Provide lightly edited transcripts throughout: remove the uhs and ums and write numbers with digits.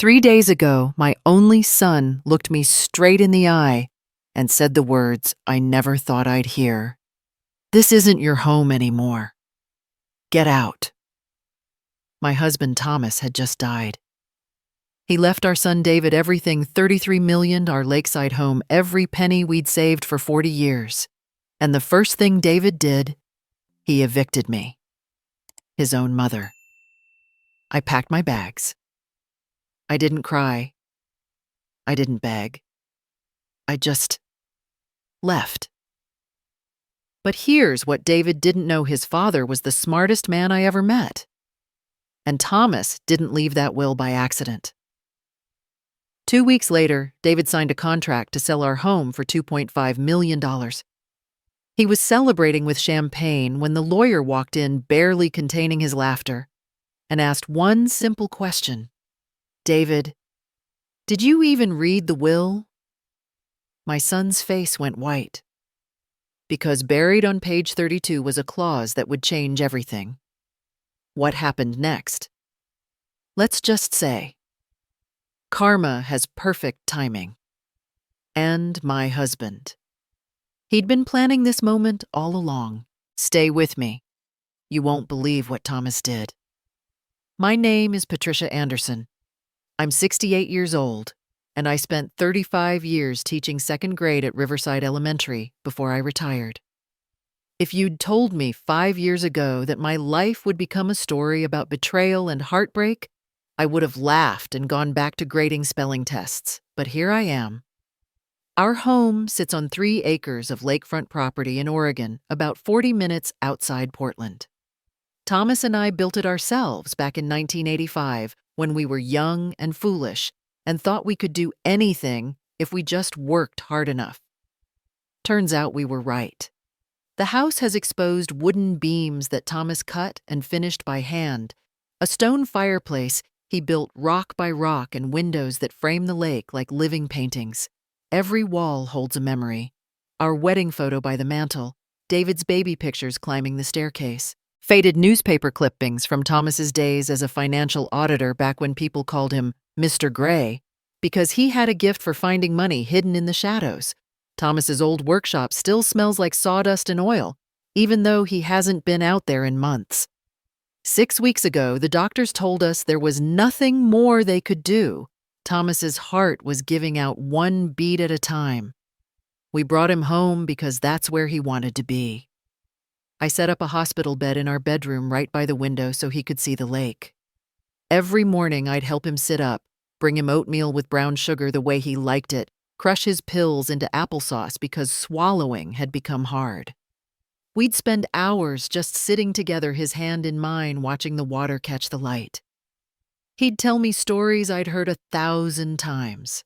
3 days ago, my only son looked me straight in the eye and said the words I never thought I'd hear. This isn't your home anymore. Get out. My husband Thomas had just died. He left our son David everything, $33 million, our lakeside home, every penny we'd saved for 40 years. And the first thing David did, he evicted me. His own mother. I packed my bags. I didn't cry. I didn't beg. I just left. But here's what David didn't know: his father was the smartest man I ever met. And Thomas didn't leave that will by accident. 2 weeks later, David signed a contract to sell our home for $2.5 million. He was celebrating with champagne when the lawyer walked in, barely containing his laughter, and asked one simple question. David, did you even read the will? My son's face went white, because buried on page 32 was a clause that would change everything. What happened next? Let's just say, karma has perfect timing. And my husband. He'd been planning this moment all along. Stay with me. You won't believe what Thomas did. My name is Patricia Anderson. I'm 68 years old, and I spent 35 years teaching second grade at Riverside Elementary before I retired. If you'd told me 5 years ago that my life would become a story about betrayal and heartbreak, I would have laughed and gone back to grading spelling tests. But here I am. Our home sits on 3 acres of lakefront property in Oregon, about 40 minutes outside Portland. Thomas and I built it ourselves back in 1985 when we were young and foolish and thought we could do anything if we just worked hard enough. Turns out we were right. The house has exposed wooden beams that Thomas cut and finished by hand, a stone fireplace he built rock by rock, and windows that frame the lake like living paintings. Every wall holds a memory. Our wedding photo by the mantel, David's baby pictures climbing the staircase, faded newspaper clippings from Thomas's days as a financial auditor back when people called him Mr. Gray, because he had a gift for finding money hidden in the shadows. Thomas's old workshop still smells like sawdust and oil, even though he hasn't been out there in months. 6 weeks ago, the doctors told us there was nothing more they could do. Thomas's heart was giving out one beat at a time. We brought him home because that's where he wanted to be. I set up a hospital bed in our bedroom right by the window so he could see the lake. Every morning I'd help him sit up, bring him oatmeal with brown sugar the way he liked it, crush his pills into applesauce because swallowing had become hard. We'd spend hours just sitting together, his hand in mine, watching the water catch the light. He'd tell me stories I'd heard 1,000 times.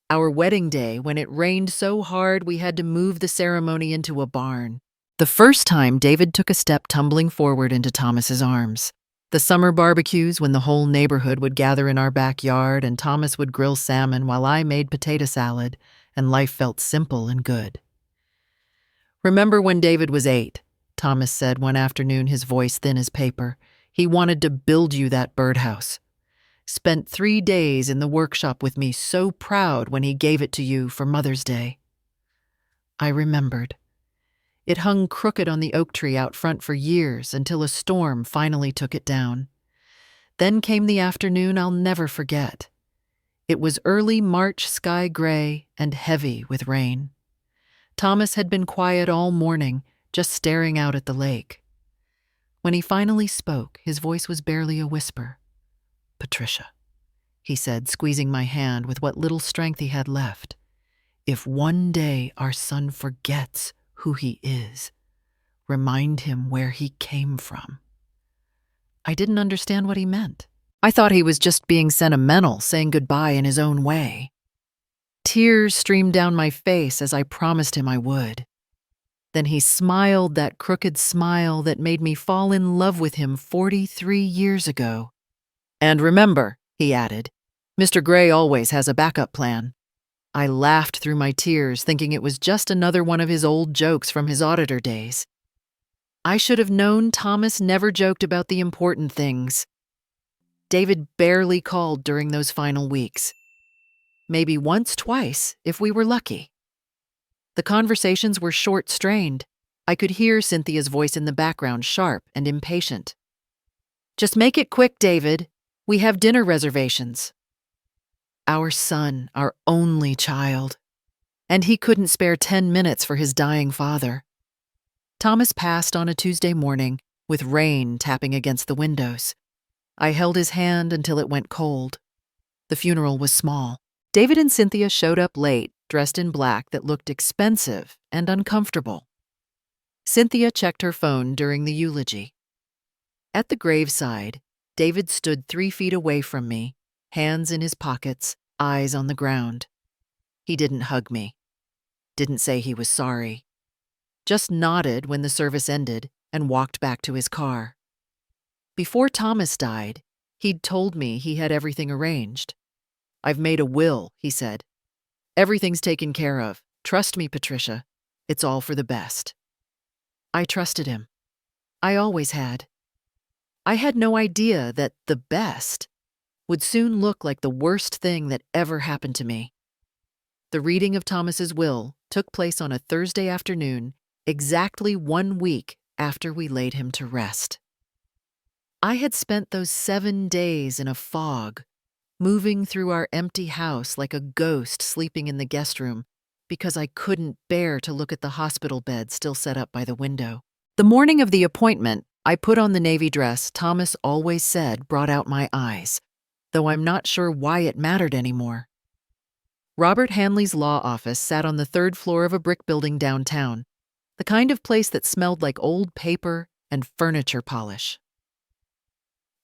Our wedding day, when it rained so hard we had to move the ceremony into a barn. The first time David took a step tumbling forward into Thomas's arms. The summer barbecues when the whole neighborhood would gather in our backyard and Thomas would grill salmon while I made potato salad, and life felt simple and good. Remember when David was 8, Thomas said one afternoon, his voice thin as paper. He wanted to build you that birdhouse. Spent 3 days in the workshop with me, so proud when he gave it to you for Mother's Day. I remembered. It hung crooked on the oak tree out front for years until a storm finally took it down. Then came the afternoon I'll never forget. It was early March, sky gray and heavy with rain. Thomas had been quiet all morning, just staring out at the lake. When he finally spoke, his voice was barely a whisper. "Patricia," he said, squeezing my hand with what little strength he had left. "If one day our son forgets who he is, remind him where he came from." I didn't understand what he meant. I thought he was just being sentimental, saying goodbye in his own way. Tears streamed down my face as I promised him I would. Then he smiled that crooked smile that made me fall in love with him 43 years ago. "And remember," he added, "Mr. Gray always has a backup plan." I laughed through my tears, thinking it was just another one of his old jokes from his auditor days. I should have known Thomas never joked about the important things. David barely called during those final weeks. Maybe once, twice, if we were lucky. The conversations were short-strained. I could hear Cynthia's voice in the background, sharp and impatient. "Just make it quick, David. We have dinner reservations." Our son, our only child. And he couldn't spare 10 minutes for his dying father. Thomas passed on a Tuesday morning, with rain tapping against the windows. I held his hand until it went cold. The funeral was small. David and Cynthia showed up late, dressed in black that looked expensive and uncomfortable. Cynthia checked her phone during the eulogy. At the graveside, David stood 3 feet away from me, hands in his pockets, eyes on the ground. He didn't hug me, didn't say he was sorry, just nodded when the service ended and walked back to his car. Before Thomas died, he'd told me he had everything arranged. "I've made a will," he said. "Everything's taken care of. Trust me, Patricia. It's all for the best." I trusted him. I always had. I had no idea that the best would soon look like the worst thing that ever happened to me. The reading of Thomas's will took place on a Thursday afternoon, exactly 1 week after we laid him to rest. I had spent those 7 days in a fog, moving through our empty house like a ghost sleeping in the guest room because I couldn't bear to look at the hospital bed still set up by the window. The morning of the appointment, I put on the navy dress Thomas always said brought out my eyes, though I'm not sure why it mattered anymore. Robert Hanley's law office sat on the 3rd floor of a brick building downtown, the kind of place that smelled like old paper and furniture polish.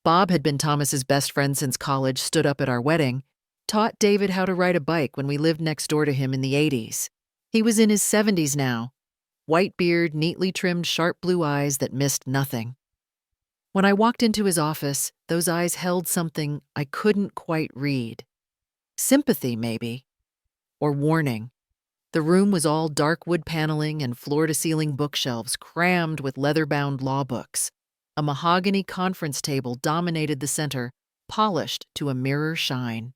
Bob had been Thomas's best friend since college, stood up at our wedding, taught David how to ride a bike when we lived next door to him in the 80s. He was in his 70s now, white beard, neatly trimmed sharp blue eyes that missed nothing. When I walked into his office, those eyes held something I couldn't quite read. Sympathy, maybe. Or warning. The room was all dark wood paneling and floor-to-ceiling bookshelves crammed with leather-bound law books. A mahogany conference table dominated the center, polished to a mirror shine.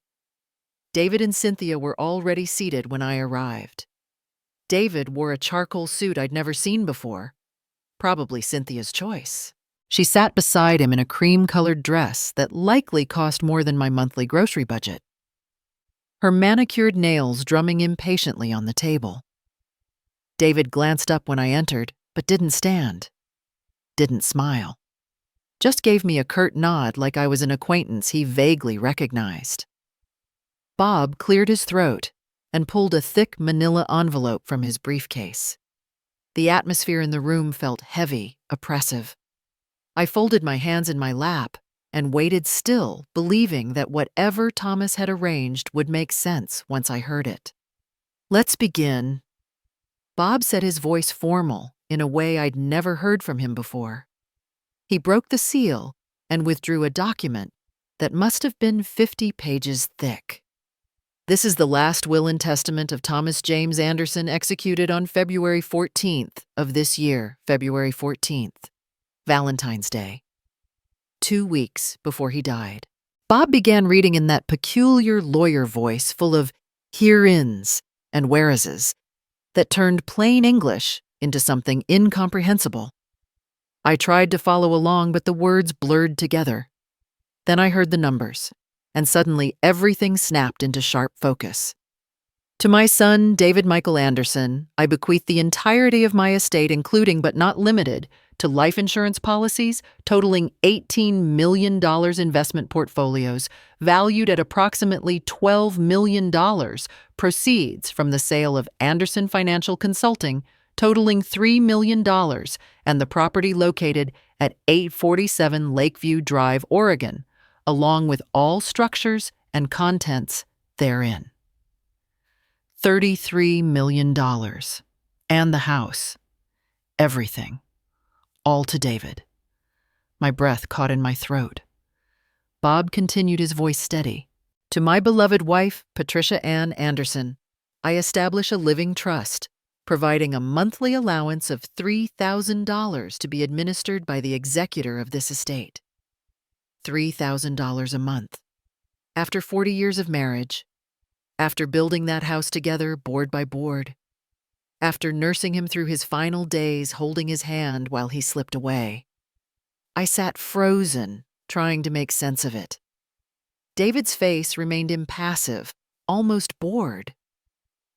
David and Cynthia were already seated when I arrived. David wore a charcoal suit I'd never seen before, probably Cynthia's choice. She sat beside him in a cream-colored dress that likely cost more than my monthly grocery budget. Her manicured nails drumming impatiently on the table. David glanced up when I entered, but didn't stand. Didn't smile. Just gave me a curt nod like I was an acquaintance he vaguely recognized. Bob cleared his throat and pulled a thick manila envelope from his briefcase. The atmosphere in the room felt heavy, oppressive. I folded my hands in my lap and waited still, believing that whatever Thomas had arranged would make sense once I heard it. "Let's begin." Bob said, his voice formal, in a way I'd never heard from him before. He broke the seal and withdrew a document that must have been 50 pages thick. "This is the last will and testament of Thomas James Anderson, executed on February 14th of this year, February 14th, Valentine's Day, 2 weeks before he died." Bob began reading in that peculiar lawyer voice full of hereins and whereases that turned plain English into something incomprehensible. I tried to follow along, but the words blurred together. Then I heard the numbers, and suddenly everything snapped into sharp focus. "To my son, David Michael Anderson, I bequeath the entirety of my estate, including but not limited to life insurance policies totaling $18 million investment portfolios valued at approximately $12 million, proceeds from the sale of Anderson Financial Consulting totaling $3 million, and the property located at 847 Lakeview Drive, Oregon, along with all structures and contents therein. $33 million. And the house. Everything. All to David. My breath caught in my throat. Bob continued, his voice steady. "To my beloved wife, Patricia Ann Anderson, I establish a living trust, providing a monthly allowance of $3,000 to be administered by the executor of this estate. $3,000 a month. After 40 years of marriage, after building that house together board by board, after nursing him through his final days holding his hand while he slipped away, I sat frozen, trying to make sense of it. David's face remained impassive, almost bored.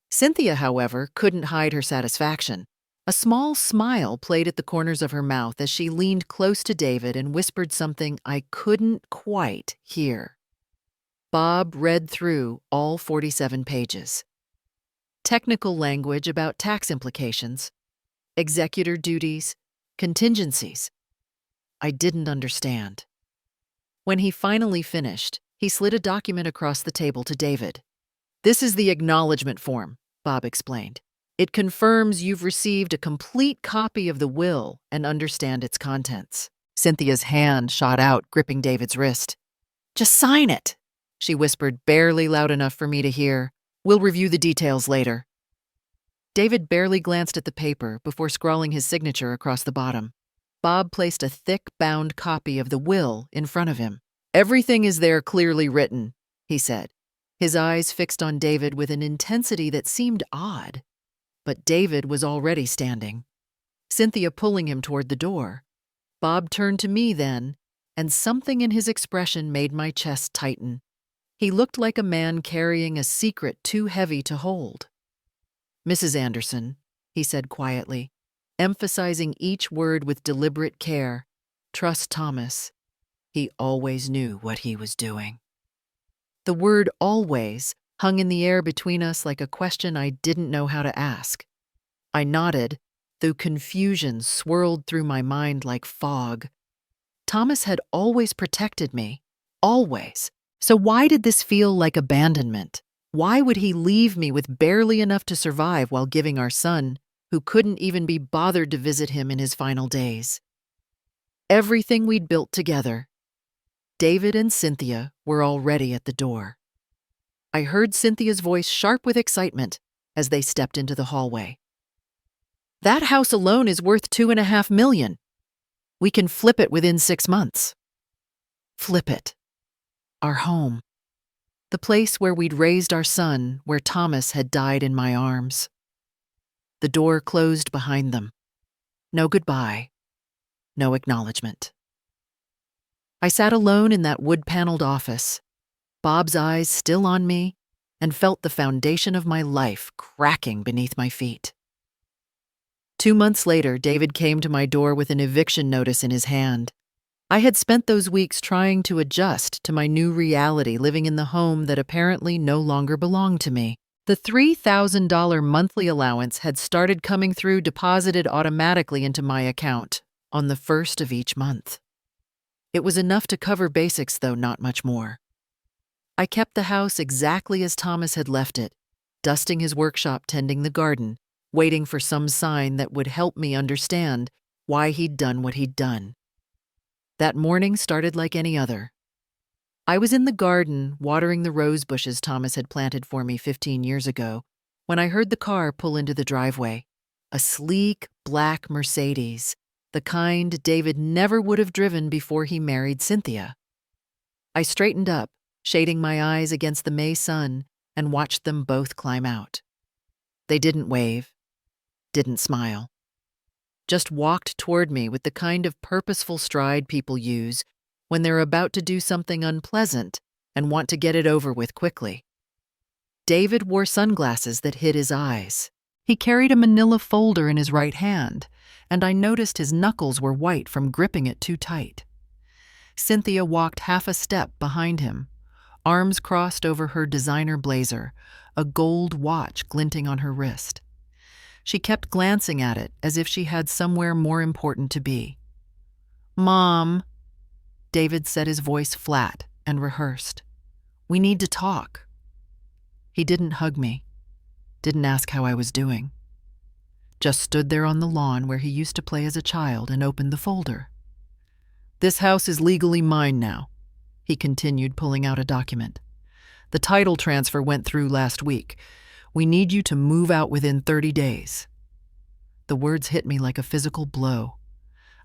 Cynthia, however, couldn't hide her satisfaction. A small smile played at the corners of her mouth as she leaned close to David and whispered something I couldn't quite hear. Bob read through all 47 pages. Technical language about tax implications, executor duties, contingencies. I didn't understand. When he finally finished, he slid a document across the table to David. "This is the acknowledgement form," Bob explained. "It confirms you've received a complete copy of the will and understand its contents." Cynthia's hand shot out, gripping David's wrist. "Just sign it," she whispered, barely loud enough for me to hear. "We'll review the details later." David barely glanced at the paper before scrawling his signature across the bottom. Bob placed a thick, bound copy of the will in front of him. "Everything is there clearly written," he said, his eyes fixed on David with an intensity that seemed odd. But David was already standing, Cynthia pulling him toward the door. Bob turned to me then, and something in his expression made my chest tighten. He looked like a man carrying a secret too heavy to hold. "Mrs. Anderson," he said quietly, emphasizing each word with deliberate care, "trust Thomas. He always knew what he was doing." The word "always" hung in the air between us like a question I didn't know how to ask. I nodded, though confusion swirled through my mind like fog. Thomas had always protected me. Always. So why did this feel like abandonment? Why would he leave me with barely enough to survive while giving our son, who couldn't even be bothered to visit him in his final days? Everything we'd built together. David and Cynthia were already at the door. I heard Cynthia's voice sharp with excitement as they stepped into the hallway. "That house alone is worth $2.5 million. We can flip it within 6 months." Flip it. Our home. The place where we'd raised our son, where Thomas had died in my arms. The door closed behind them. No goodbye. No acknowledgement. I sat alone in that wood-paneled office, Bob's eyes still on me, and felt the foundation of my life cracking beneath my feet. 2 months later, David came to my door with an eviction notice in his hand. I had spent those weeks trying to adjust to my new reality, living in the home that apparently no longer belonged to me. The $3,000 monthly allowance had started coming through, deposited automatically into my account on the first of each month. It was enough to cover basics, though not much more. I kept the house exactly as Thomas had left it, dusting his workshop, tending the garden, waiting for some sign that would help me understand why he'd done what he'd done. That morning started like any other. I was in the garden, watering the rose bushes Thomas had planted for me 15 years ago, when I heard the car pull into the driveway. A sleek, black Mercedes, the kind David never would have driven before he married Cynthia. I straightened up, shading my eyes against the May sun, and watched them both climb out. They didn't wave, didn't smile. Just walked toward me with the kind of purposeful stride people use when they're about to do something unpleasant and want to get it over with quickly. David wore sunglasses that hid his eyes. He carried a manila folder in his right hand, and I noticed his knuckles were white from gripping it too tight. Cynthia walked half a step behind him, arms crossed over her designer blazer, a gold watch glinting on her wrist. She kept glancing at it as if she had somewhere more important to be. "Mom," David said, his voice flat and rehearsed. "We need to talk." He didn't hug me, didn't ask how I was doing. Just stood there on the lawn where he used to play as a child and opened the folder. "This house is legally mine now," he continued, pulling out a document. "The title transfer went through last week. We need you to move out within 30 days. The words hit me like a physical blow.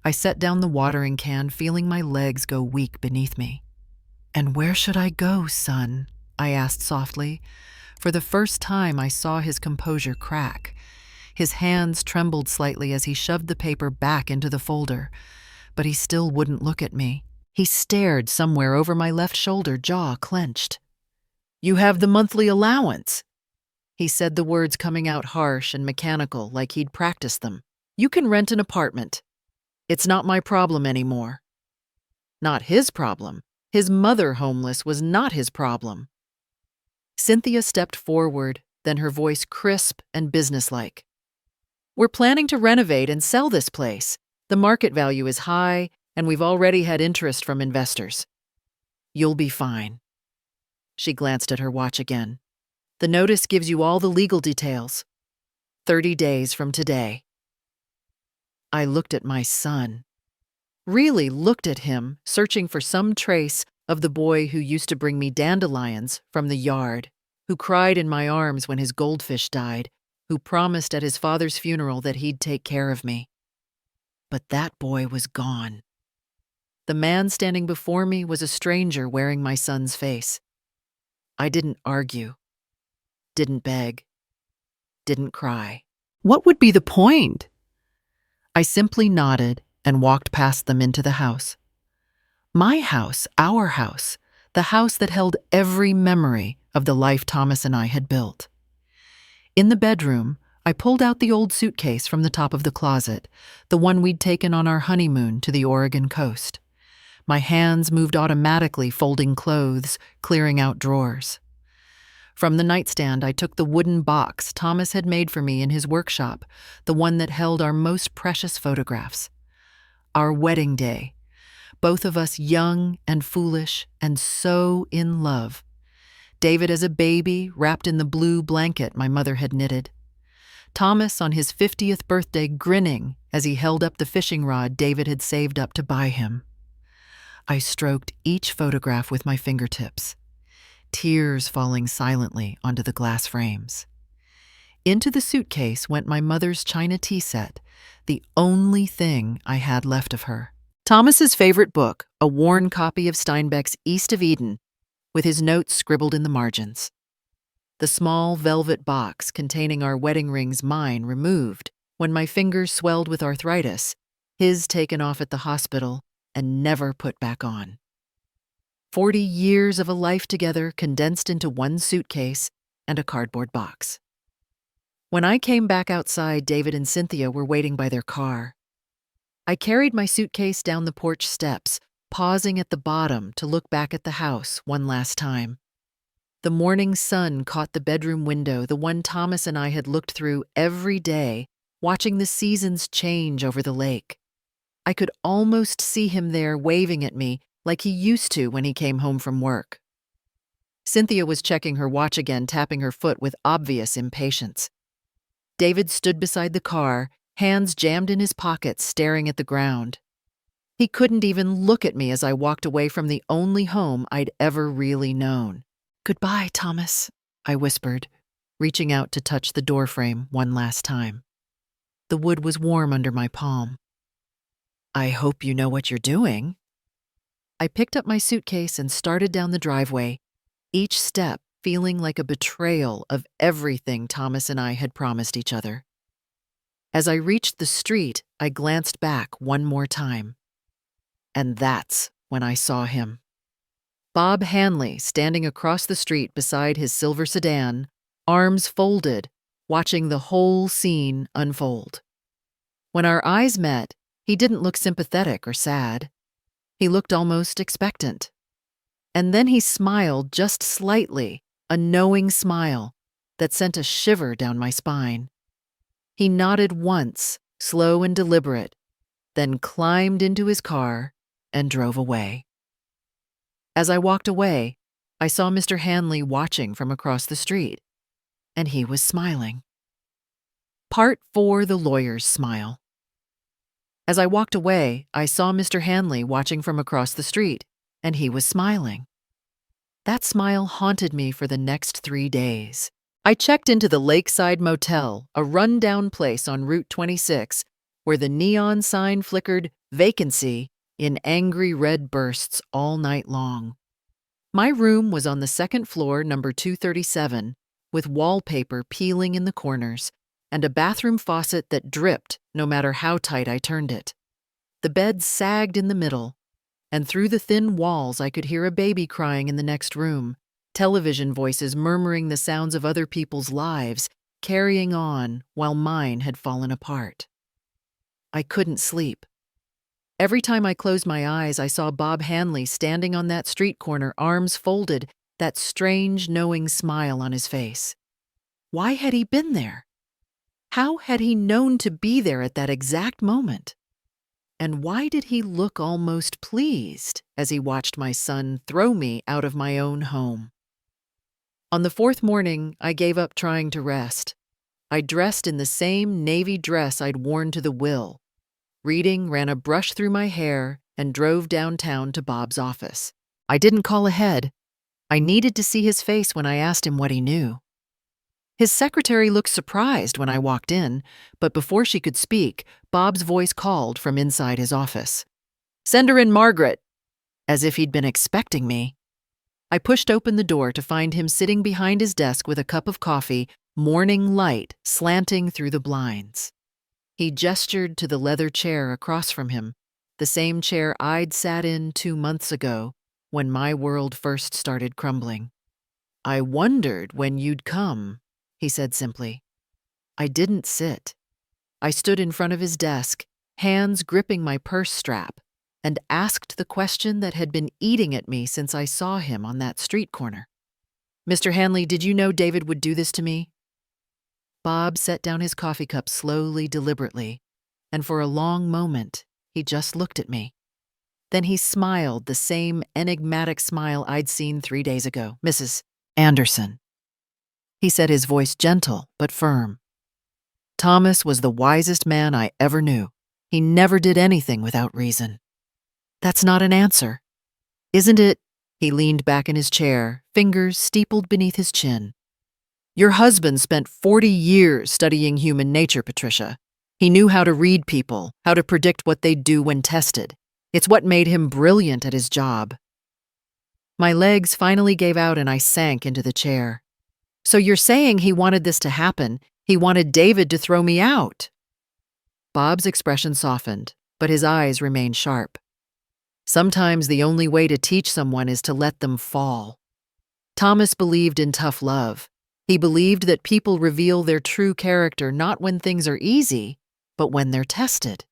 I set down the watering can, feeling my legs go weak beneath me. "And where should I go, son?" I asked softly. For the first time, I saw his composure crack. His hands trembled slightly as he shoved the paper back into the folder, but he still wouldn't look at me. He stared somewhere over my left shoulder, jaw clenched. "You have the monthly allowance." He said the words coming out harsh and mechanical, like he'd practiced them. "You can rent an apartment. It's not my problem anymore." Not his problem. His mother homeless was not his problem. Cynthia stepped forward, then her voice crisp and businesslike. "We're planning to renovate and sell this place. The market value is high, and we've already had interest from investors. You'll be fine." She glanced at her watch again. "The notice gives you all the legal details. 30 days from today." I looked at my son. Really looked at him, searching for some trace of the boy who used to bring me dandelions from the yard, who cried in my arms when his goldfish died, who promised at his father's funeral that he'd take care of me. But that boy was gone. The man standing before me was a stranger wearing my son's face. I didn't argue, didn't beg, didn't cry. What would be the point? I simply nodded and walked past them into the house. My house, our house, the house that held every memory of the life Thomas and I had built. In the bedroom, I pulled out the old suitcase from the top of the closet, the one we'd taken on our honeymoon to the Oregon coast. My hands moved automatically, folding clothes, clearing out drawers. From the nightstand, I took the wooden box Thomas had made for me in his workshop, the one that held our most precious photographs. Our wedding day, both of us young and foolish and so in love. David as a baby, wrapped in the blue blanket my mother had knitted. Thomas on his 50th birthday, grinning as he held up the fishing rod David had saved up to buy him. I stroked each photograph with my fingertips, tears falling silently onto the glass frames. Into the suitcase went my mother's china tea set, the only thing I had left of her. Thomas's favorite book, a worn copy of Steinbeck's East of Eden, with his notes scribbled in the margins. The small velvet box containing our wedding rings, mine removed when my fingers swelled with arthritis, his taken off at the hospital and never put back on. 40 years of a life together condensed into one suitcase and a cardboard box. When I came back outside, David and Cynthia were waiting by their car. I carried my suitcase down the porch steps, pausing at the bottom to look back at the house one last time. The morning sun caught the bedroom window, the one Thomas and I had looked through every day, watching the seasons change over the lake. I could almost see him there waving at me like he used to when he came home from work. Cynthia was checking her watch again, tapping her foot with obvious impatience. David stood beside the car, hands jammed in his pockets, staring at the ground. He couldn't even look at me as I walked away from the only home I'd ever really known. "Goodbye, Thomas," I whispered, reaching out to touch the doorframe one last time. The wood was warm under my palm. "I hope you know what you're doing." I picked up my suitcase and started down the driveway, each step feeling like a betrayal of everything Thomas and I had promised each other. As I reached the street, I glanced back one more time. And that's when I saw him. Bob Hanley standing across the street beside his silver sedan, arms folded, watching the whole scene unfold. When our eyes met, he didn't look sympathetic or sad. He looked almost expectant. And then he smiled just slightly, a knowing smile that sent a shiver down my spine. He nodded once, slow and deliberate, then climbed into his car and drove away. As I walked away, I saw Mr. Hanley watching from across the street, and he was smiling. Part 4, the lawyer's smile. As I walked away, I saw Mr. Hanley watching from across the street, and he was smiling. That smile haunted me for the next 3 days. I checked into the Lakeside Motel, a run-down place on Route 26, where the neon sign flickered vacancy in angry red bursts all night long. My room was on the second floor, number 237, with wallpaper peeling in the corners and a bathroom faucet that dripped no matter how tight I turned it. The bed sagged in the middle, and through the thin walls I could hear a baby crying in the next room, television voices murmuring the sounds of other people's lives, carrying on while mine had fallen apart. I couldn't sleep. Every time I closed my eyes, I saw Bob Hanley standing on that street corner, arms folded, that strange, knowing smile on his face. Why had he been there? How had he known to be there at that exact moment? And why did he look almost pleased as he watched my son throw me out of my own home? On the fourth morning, I gave up trying to rest. I dressed in the same navy dress I'd worn to the will. Reading, ran a brush through my hair, and drove downtown to Bob's office. I didn't call ahead. I needed to see his face when I asked him what he knew. His secretary looked surprised when I walked in, but before she could speak, Bob's voice called from inside his office. "Send her in, Margaret," as if he'd been expecting me. I pushed open the door to find him sitting behind his desk with a cup of coffee, morning light slanting through the blinds. He gestured to the leather chair across from him, the same chair I'd sat in 2 months ago when my world first started crumbling. "I wondered when you'd come," he said simply. I didn't sit. I stood in front of his desk, hands gripping my purse strap, and asked the question that had been eating at me since I saw him on that street corner. "Mr. Hanley, did you know David would do this to me?" Bob set down his coffee cup slowly, deliberately, and for a long moment, he just looked at me. Then he smiled the same enigmatic smile I'd seen 3 days ago. "Mrs. Anderson," he said, his voice gentle but firm. "Thomas was the wisest man I ever knew. He never did anything without reason." "That's not an answer, isn't it?" He leaned back in his chair, fingers steepled beneath his chin. "Your husband spent 40 years studying human nature, Patricia. He knew how to read people, how to predict what they'd do when tested. It's what made him brilliant at his job." My legs finally gave out and I sank into the chair. "So you're saying he wanted this to happen? He wanted David to throw me out?" Bob's expression softened, but his eyes remained sharp. "Sometimes the only way to teach someone is to let them fall." Thomas believed in tough love. He believed that people reveal their true character not when things are easy, but when they're tested.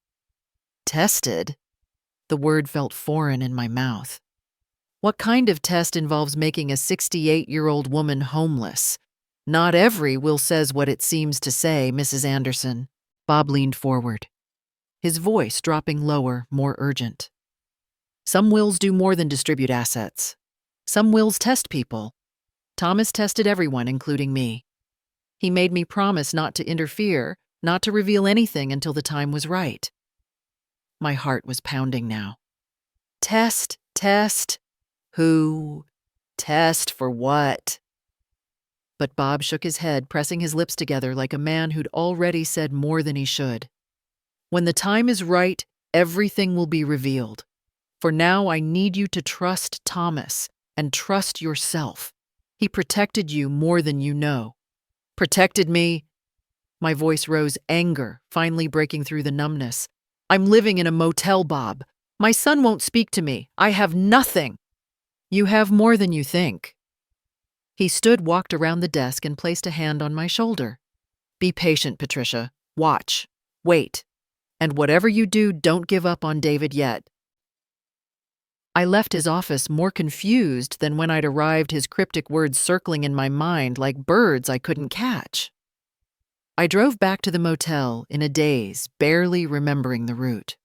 Tested? The word felt foreign in my mouth. What kind of test involves making a 68-year-old woman homeless? "Not every will says what it seems to say, Mrs. Anderson." Bob leaned forward, his voice dropping lower, more urgent. "Some wills do more than distribute assets. Some wills test people. Thomas tested everyone, including me. He made me promise not to interfere, not to reveal anything until the time was right." My heart was pounding now. Test, test. Who? Test for what? But Bob shook his head, pressing his lips together like a man who'd already said more than he should. "When the time is right, everything will be revealed. For now, I need you to trust Thomas and trust yourself. He protected you more than you know." "Protected me?" My voice rose, anger finally breaking through the numbness. "I'm living in a motel, Bob. My son won't speak to me. I have nothing." "You have more than you think." He stood, walked around the desk, and placed a hand on my shoulder. "Be patient, Patricia. Watch. Wait. And whatever you do, don't give up on David yet." I left his office more confused than when I'd arrived, his cryptic words circling in my mind like birds I couldn't catch. I drove back to the motel in a daze, barely remembering the route.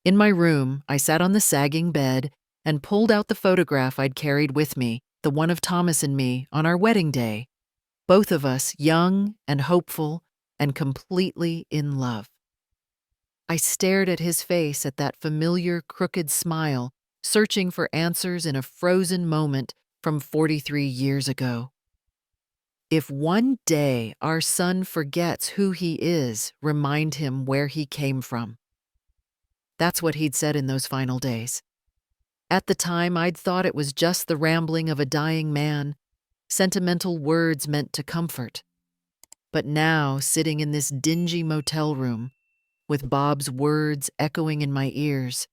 In my room, I sat on the sagging bed and pulled out the photograph I'd carried with me, the one of Thomas and me on our wedding day, both of us young and hopeful and completely in love. I stared at his face, at that familiar, crooked smile, searching for answers in a frozen moment from 43 years ago. If one day our son forgets who he is, remind him where he came from. That's what he'd said in those final days. At the time, I'd thought it was just the rambling of a dying man, sentimental words meant to comfort. But now, sitting in this dingy motel room, with Bob's words echoing in my ears,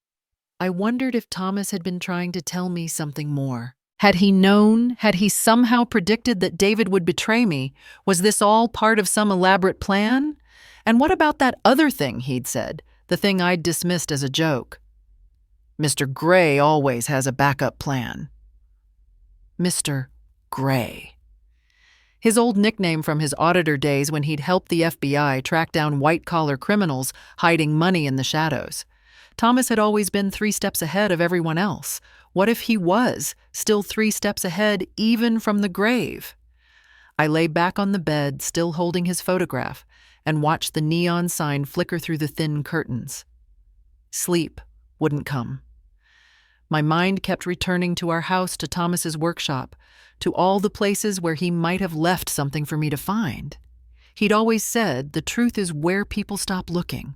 I wondered if Thomas had been trying to tell me something more. Had he known? Had he somehow predicted that David would betray me? Was this all part of some elaborate plan? And what about that other thing he'd said, the thing I'd dismissed as a joke? Mr. Gray always has a backup plan. Mr. Gray. His old nickname from his auditor days when he'd helped the FBI track down white-collar criminals hiding money in the shadows. Thomas had always been 3 steps ahead of everyone else. What if he was still 3 steps ahead even from the grave? I lay back on the bed, still holding his photograph, and watched the neon sign flicker through the thin curtains. Sleep wouldn't come. My mind kept returning to our house, to Thomas's workshop, to all the places where he might have left something for me to find. He'd always said the truth is where people stop looking.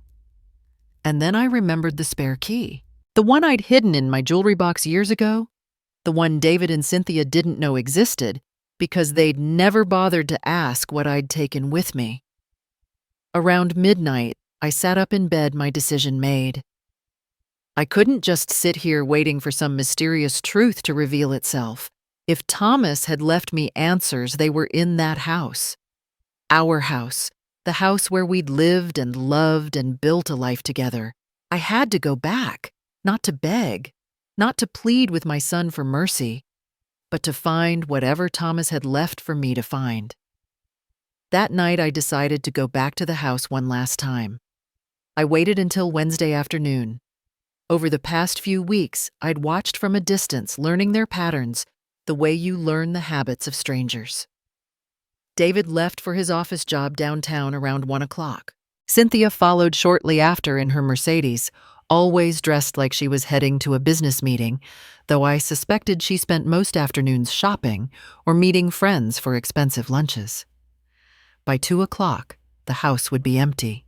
And then I remembered the spare key. The one I'd hidden in my jewelry box years ago. The one David and Cynthia didn't know existed because they'd never bothered to ask what I'd taken with me. Around midnight, I sat up in bed, my decision made. I couldn't just sit here waiting for some mysterious truth to reveal itself. If Thomas had left me answers, they were in that house. Our house, the house where we'd lived and loved and built a life together. I had to go back, not to beg, not to plead with my son for mercy, but to find whatever Thomas had left for me to find. That night, I decided to go back to the house one last time. I waited until Wednesday afternoon. Over the past few weeks, I'd watched from a distance, learning their patterns, the way you learn the habits of strangers. David left for his office job downtown around 1 o'clock. Cynthia followed shortly after in her Mercedes, always dressed like she was heading to a business meeting, though I suspected she spent most afternoons shopping or meeting friends for expensive lunches. By 2 o'clock, the house would be empty.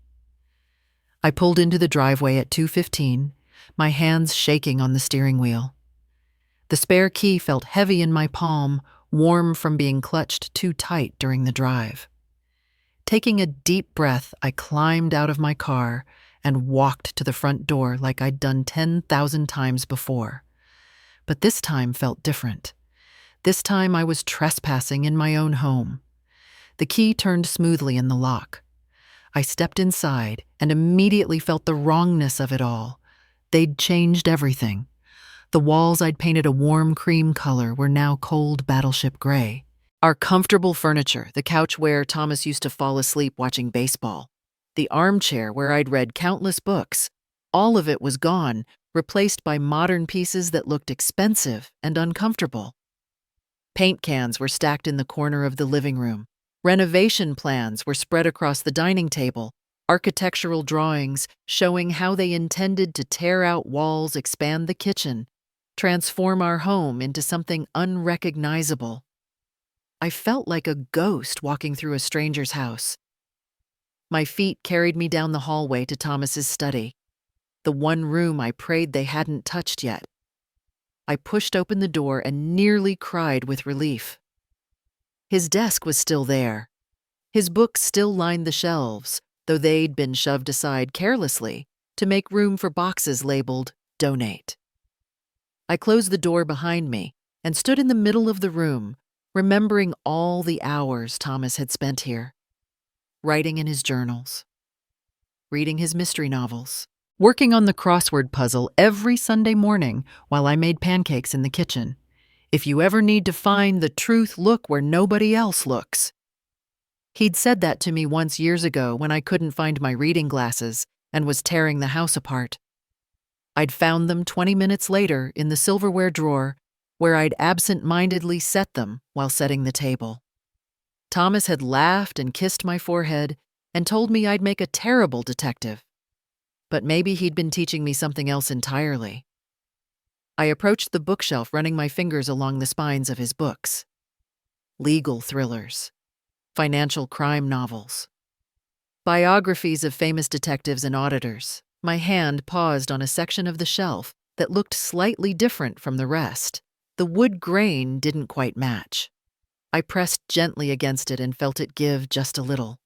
I pulled into the driveway at 2:15, my hands shaking on the steering wheel. The spare key felt heavy in my palm, warm from being clutched too tight during the drive. Taking a deep breath, I climbed out of my car and walked to the front door like I'd done 10,000 times before. But this time felt different. This time I was trespassing in my own home. The key turned smoothly in the lock. I stepped inside and immediately felt the wrongness of it all. They'd changed everything. The walls I'd painted a warm cream color were now cold battleship gray. Our comfortable furniture, the couch where Thomas used to fall asleep watching baseball, the armchair where I'd read countless books, all of it was gone, replaced by modern pieces that looked expensive and uncomfortable. Paint cans were stacked in the corner of the living room. Renovation plans were spread across the dining table, architectural drawings showing how they intended to tear out walls, expand the kitchen, transform our home into something unrecognizable. I felt like a ghost walking through a stranger's house. My feet carried me down the hallway to Thomas's study, the one room I prayed they hadn't touched yet. I pushed open the door and nearly cried with relief. His desk was still there. His books still lined the shelves, though they'd been shoved aside carelessly to make room for boxes labeled "Donate." I closed the door behind me and stood in the middle of the room, remembering all the hours Thomas had spent here, writing in his journals, reading his mystery novels, working on the crossword puzzle every Sunday morning while I made pancakes in the kitchen. If you ever need to find the truth, look where nobody else looks. He'd said that to me once years ago when I couldn't find my reading glasses and was tearing the house apart. I'd found them 20 minutes later in the silverware drawer, where I'd absent-mindedly set them while setting the table. Thomas had laughed and kissed my forehead and told me I'd make a terrible detective. But maybe he'd been teaching me something else entirely. I approached the bookshelf, running my fingers along the spines of his books. Legal thrillers, financial crime novels, biographies of famous detectives and auditors, My hand paused on a section of the shelf that looked slightly different from the rest. The wood grain didn't quite match. I pressed gently against it and felt it give just a little.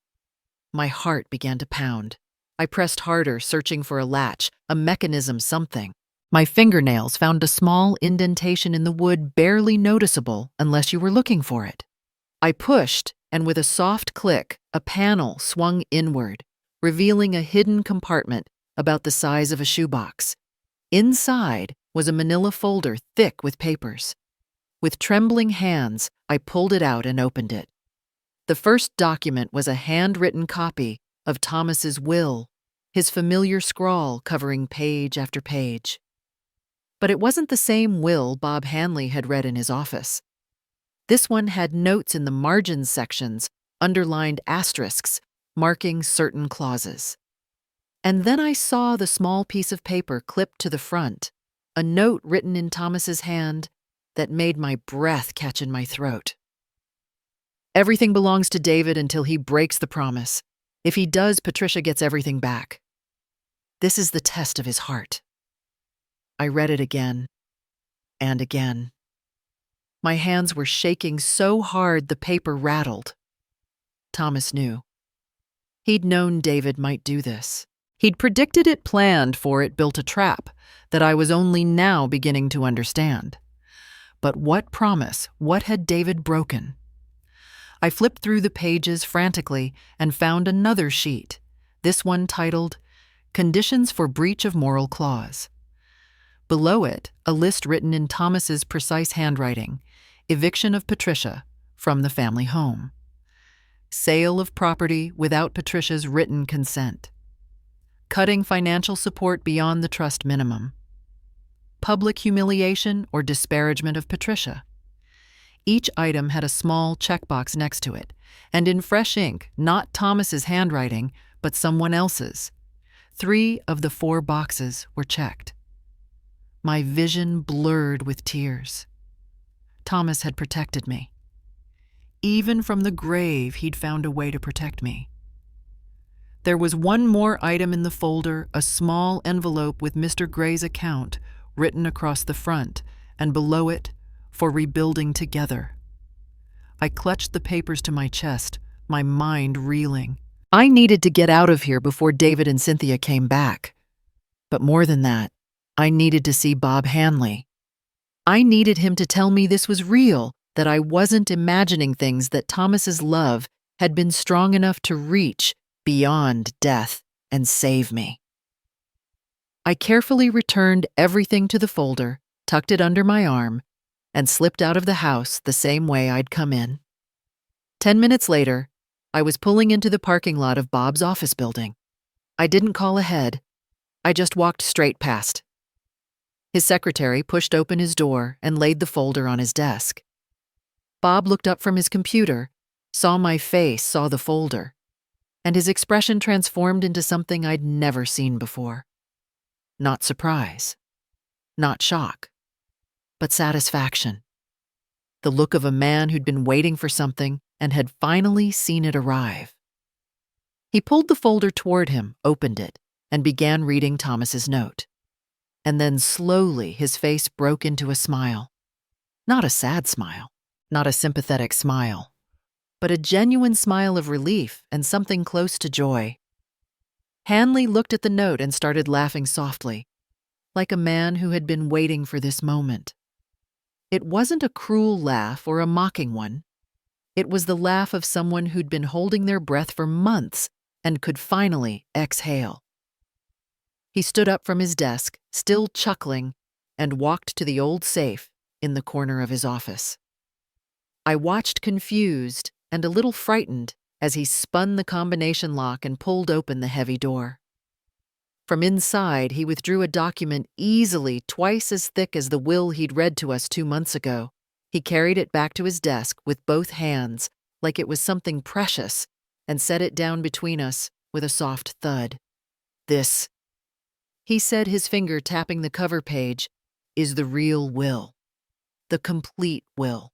My heart began to pound. I pressed harder, searching for a latch, a mechanism, something. My fingernails found a small indentation in the wood barely noticeable unless you were looking for it. I pushed, and with a soft click, a panel swung inward, revealing a hidden compartment about the size of a shoebox. Inside was a manila folder thick with papers. With trembling hands, I pulled it out and opened it. The first document was a handwritten copy of Thomas's will, his familiar scrawl covering page after page. But it wasn't the same will Bob Hanley had read in his office. This one had notes in the margin sections, underlined asterisks, marking certain clauses. And then I saw the small piece of paper clipped to the front, a note written in Thomas's hand that made my breath catch in my throat. Everything belongs to David until he breaks the promise. If he does, Patricia gets everything back. This is the test of his heart. I read it again and again. My hands were shaking so hard the paper rattled. Thomas knew. He'd known David might do this. He'd predicted it, planned for it, built a trap that I was only now beginning to understand. But what promise? What had David broken? I flipped through the pages frantically and found another sheet, this one titled, Conditions for Breach of Moral Clause. Below it, a list written in Thomas's precise handwriting, eviction of Patricia from the family home. Sale of property without Patricia's written consent. Cutting financial support beyond the trust minimum. Public humiliation or disparagement of Patricia. Each item had a small checkbox next to it, and in fresh ink, not Thomas's handwriting, but someone else's. 3 of the 4 boxes were checked. My vision blurred with tears. Thomas had protected me. Even from the grave, he'd found a way to protect me. There was one more item in the folder, a small envelope with Mr. Gray's account written across the front, and below it, for rebuilding together. I clutched the papers to my chest, my mind reeling. I needed to get out of here before David and Cynthia came back. But more than that, I needed to see Bob Hanley. I needed him to tell me this was real, that I wasn't imagining things, that Thomas's love had been strong enough to reach beyond death and save me. I carefully returned everything to the folder, tucked it under my arm, and slipped out of the house the same way I'd come in. 10 minutes later, I was pulling into the parking lot of Bob's office building. I didn't call ahead. I just walked straight past. His secretary pushed open his door and laid the folder on his desk. Bob looked up from his computer, saw my face, saw the folder, and his expression transformed into something I'd never seen before. Not surprise, not shock, but satisfaction. The look of a man who'd been waiting for something and had finally seen it arrive. He pulled the folder toward him, opened it, and began reading Thomas's note. And then slowly his face broke into a smile. Not a sad smile, not a sympathetic smile, but a genuine smile of relief and something close to joy. Hanley looked at the note and started laughing softly, like a man who had been waiting for this moment. It wasn't a cruel laugh or a mocking one. It was the laugh of someone who'd been holding their breath for months and could finally exhale. He stood up from his desk, still chuckling, and walked to the old safe in the corner of his office. I watched confused and a little frightened as he spun the combination lock and pulled open the heavy door. From inside, he withdrew a document easily twice as thick as the will he'd read to us 2 months ago. He carried it back to his desk with both hands, like it was something precious, and set it down between us with a soft thud. This, he said, his finger tapping the cover page, is the real will. The complete will.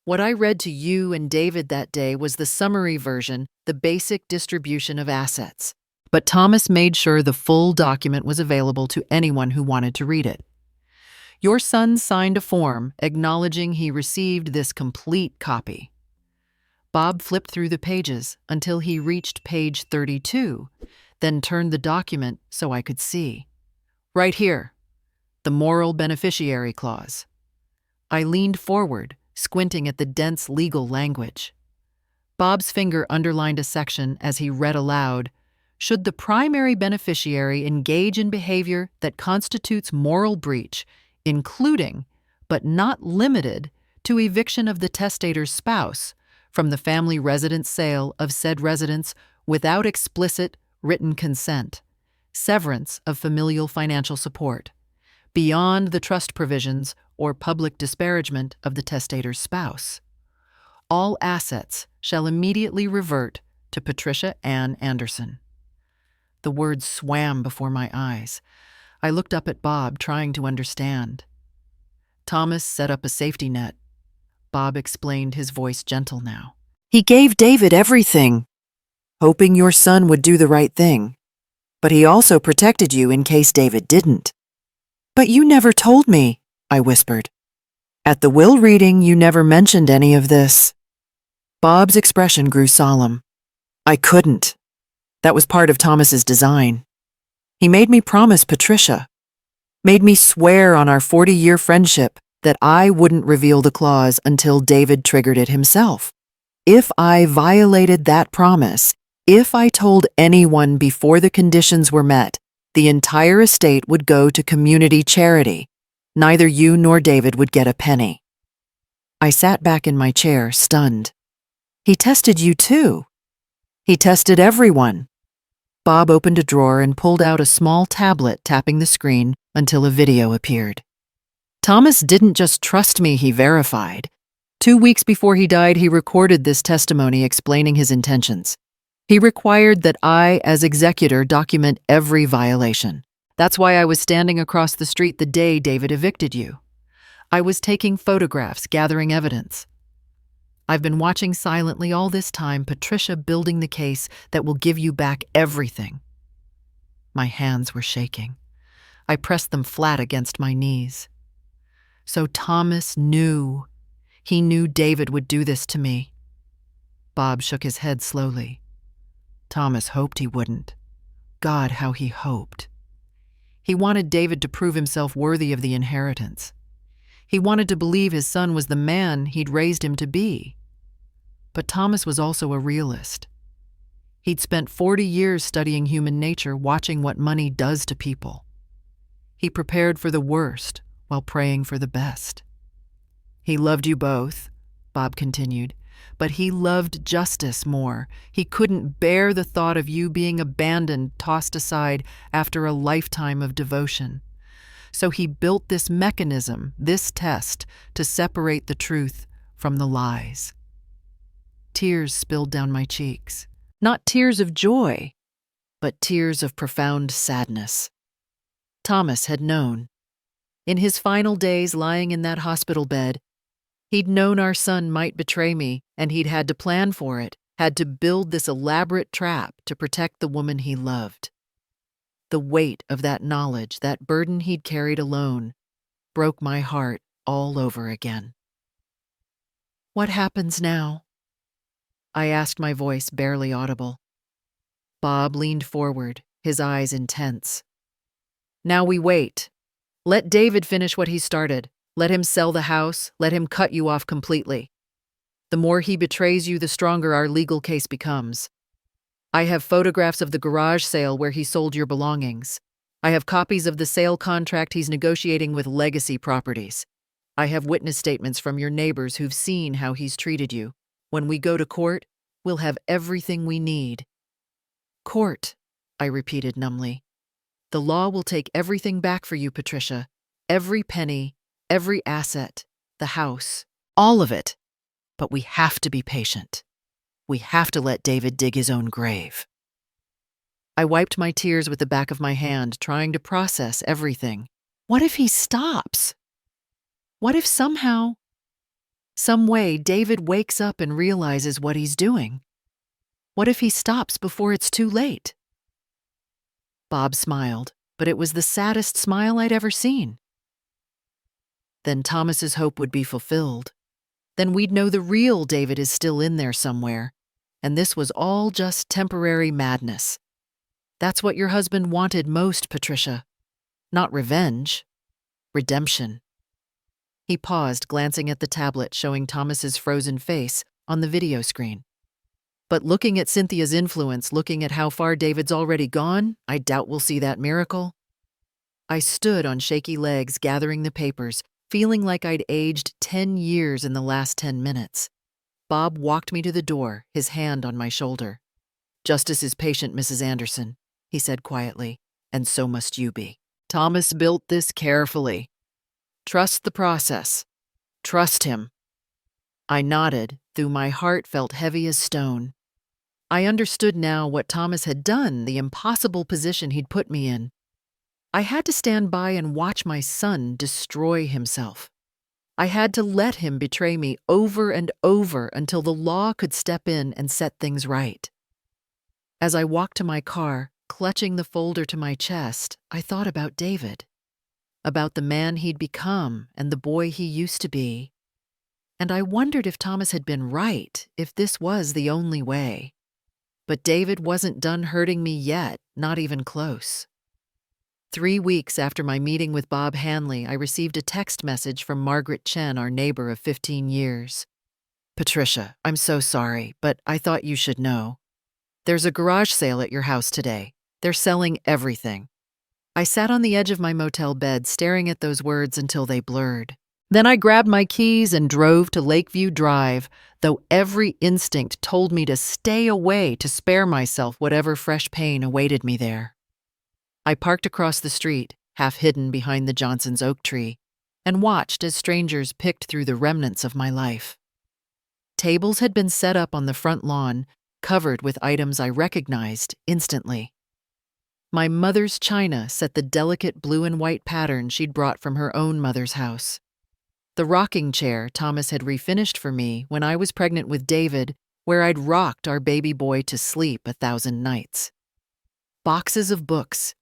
What I read to you and David that day was the summary version, the basic distribution of assets. but Thomas made sure the full document was available to anyone who wanted to read it. Your son signed a form acknowledging he received this complete copy. Bob flipped through the pages until he reached page 32, then turned the document so I could see. Right here, the moral beneficiary clause. I leaned forward, squinting at the dense legal language. Bob's finger underlined a section as he read aloud, "Should the primary beneficiary engage in behavior that constitutes moral breach, including, but not limited to eviction of the testator's spouse from the family residence sale of said residence without explicit written consent, severance of familial financial support, beyond the trust provisions or public disparagement of the testator's spouse. All assets shall immediately revert to Patricia Ann Anderson." The words swam before my eyes. I looked up at Bob, trying to understand. "Thomas set up a safety net," Bob explained, his voice gentle now. "He gave David everything, hoping your son would do the right thing. But he also protected you in case David didn't." "But you never told me," I whispered. "At the will reading, you never mentioned any of this." Bob's expression grew solemn. "I couldn't. That was part of Thomas's design. He made me promise Patricia, made me swear on our 40-year friendship that I wouldn't reveal the clause until David triggered it himself. If I violated that promise, if I told anyone before the conditions were met, the entire estate would go to community charity. Neither you nor David would get a penny." I sat back in my chair, stunned. "He tested you too. He tested everyone." Bob opened a drawer and pulled out a small tablet, tapping the screen until a video appeared. "Thomas didn't just trust me, he verified. 2 weeks before he died, he recorded this testimony explaining his intentions. He required that I, as executor, document every violation. That's why I was standing across the street the day David evicted you. I was taking photographs, gathering evidence. I've been watching silently all this time, Patricia building the case that will give you back everything." My hands were shaking. I pressed them flat against my knees. "So Thomas knew. He knew David would do this to me." Bob shook his head slowly. "Thomas hoped he wouldn't. God, how he hoped. He wanted David to prove himself worthy of the inheritance. He wanted to believe his son was the man he'd raised him to be. But Thomas was also a realist. He'd spent 40 years studying human nature, watching what money does to people. He prepared for the worst while praying for the best. He loved you both," Bob continued, "but he loved justice more. He couldn't bear the thought of you being abandoned, tossed aside after a lifetime of devotion. So he built this mechanism, this test, to separate the truth from the lies." Tears spilled down my cheeks. Not tears of joy, but tears of profound sadness. Thomas had known. In his final days lying in that hospital bed, he'd known our son might betray me, and he'd had to plan for it, had to build this elaborate trap to protect the woman he loved. The weight of that knowledge, that burden he'd carried alone, broke my heart all over again. "What happens now?" I asked, my voice barely audible. Bob leaned forward, his eyes intense. "Now we wait. Let David finish what he started. Let him sell the house. Let him cut you off completely. The more he betrays you, the stronger our legal case becomes. I have photographs of the garage sale where he sold your belongings. I have copies of the sale contract he's negotiating with Legacy Properties. I have witness statements from your neighbors who've seen how he's treated you. When we go to court, we'll have everything we need." "Court," I repeated numbly. "The law will take everything back for you, Patricia. Every penny, every asset, the house, all of it. But we have to be patient. We have to let David dig his own grave." I wiped my tears with the back of my hand, trying to process everything. What if he stops? What if somehow, some way, David wakes up and realizes what he's doing? What if he stops before it's too late? Bob smiled, but it was the saddest smile I'd ever seen. Then Thomas's hope would be fulfilled. Then we'd know the real David is still in there somewhere, and this was all just temporary madness. That's what your husband wanted most, Patricia. Not revenge. Redemption. He paused, glancing at the tablet showing Thomas's frozen face on the video screen. But looking at Cynthia's influence, looking at how far David's already gone, I doubt we'll see that miracle. I stood on shaky legs, gathering the papers, feeling like I'd aged 10 years in the last 10 minutes. Bob walked me to the door, his hand on my shoulder. "Justice is patient, Mrs. Anderson," he said quietly, "and so must you be. Thomas built this carefully. Trust the process. Trust him." I nodded, though my heart felt heavy as stone. I understood now what Thomas had done, the impossible position he'd put me in. I had to stand by and watch my son destroy himself. I had to let him betray me over and over until the law could step in and set things right. As I walked to my car, clutching the folder to my chest, I thought about David, about the man he'd become and the boy he used to be. And I wondered if Thomas had been right, if this was the only way. But David wasn't done hurting me yet, not even close. 3 weeks after my meeting with Bob Hanley, I received a text message from Margaret Chen, our neighbor of 15 years. "Patricia, I'm so sorry, but I thought you should know. There's a garage sale at your house today. They're selling everything." I sat on the edge of my motel bed, staring at those words until they blurred. Then I grabbed my keys and drove to Lakeview Drive, though every instinct told me to stay away to spare myself whatever fresh pain awaited me there. I parked across the street, half hidden behind the Johnson's oak tree, and watched as strangers picked through the remnants of my life. Tables had been set up on the front lawn, covered with items I recognized instantly. My mother's china set the delicate blue and white pattern she'd brought from her own mother's house. The rocking chair Thomas had refinished for me when I was pregnant with David, where I'd rocked our baby boy to sleep 1,000 nights. Boxes of books,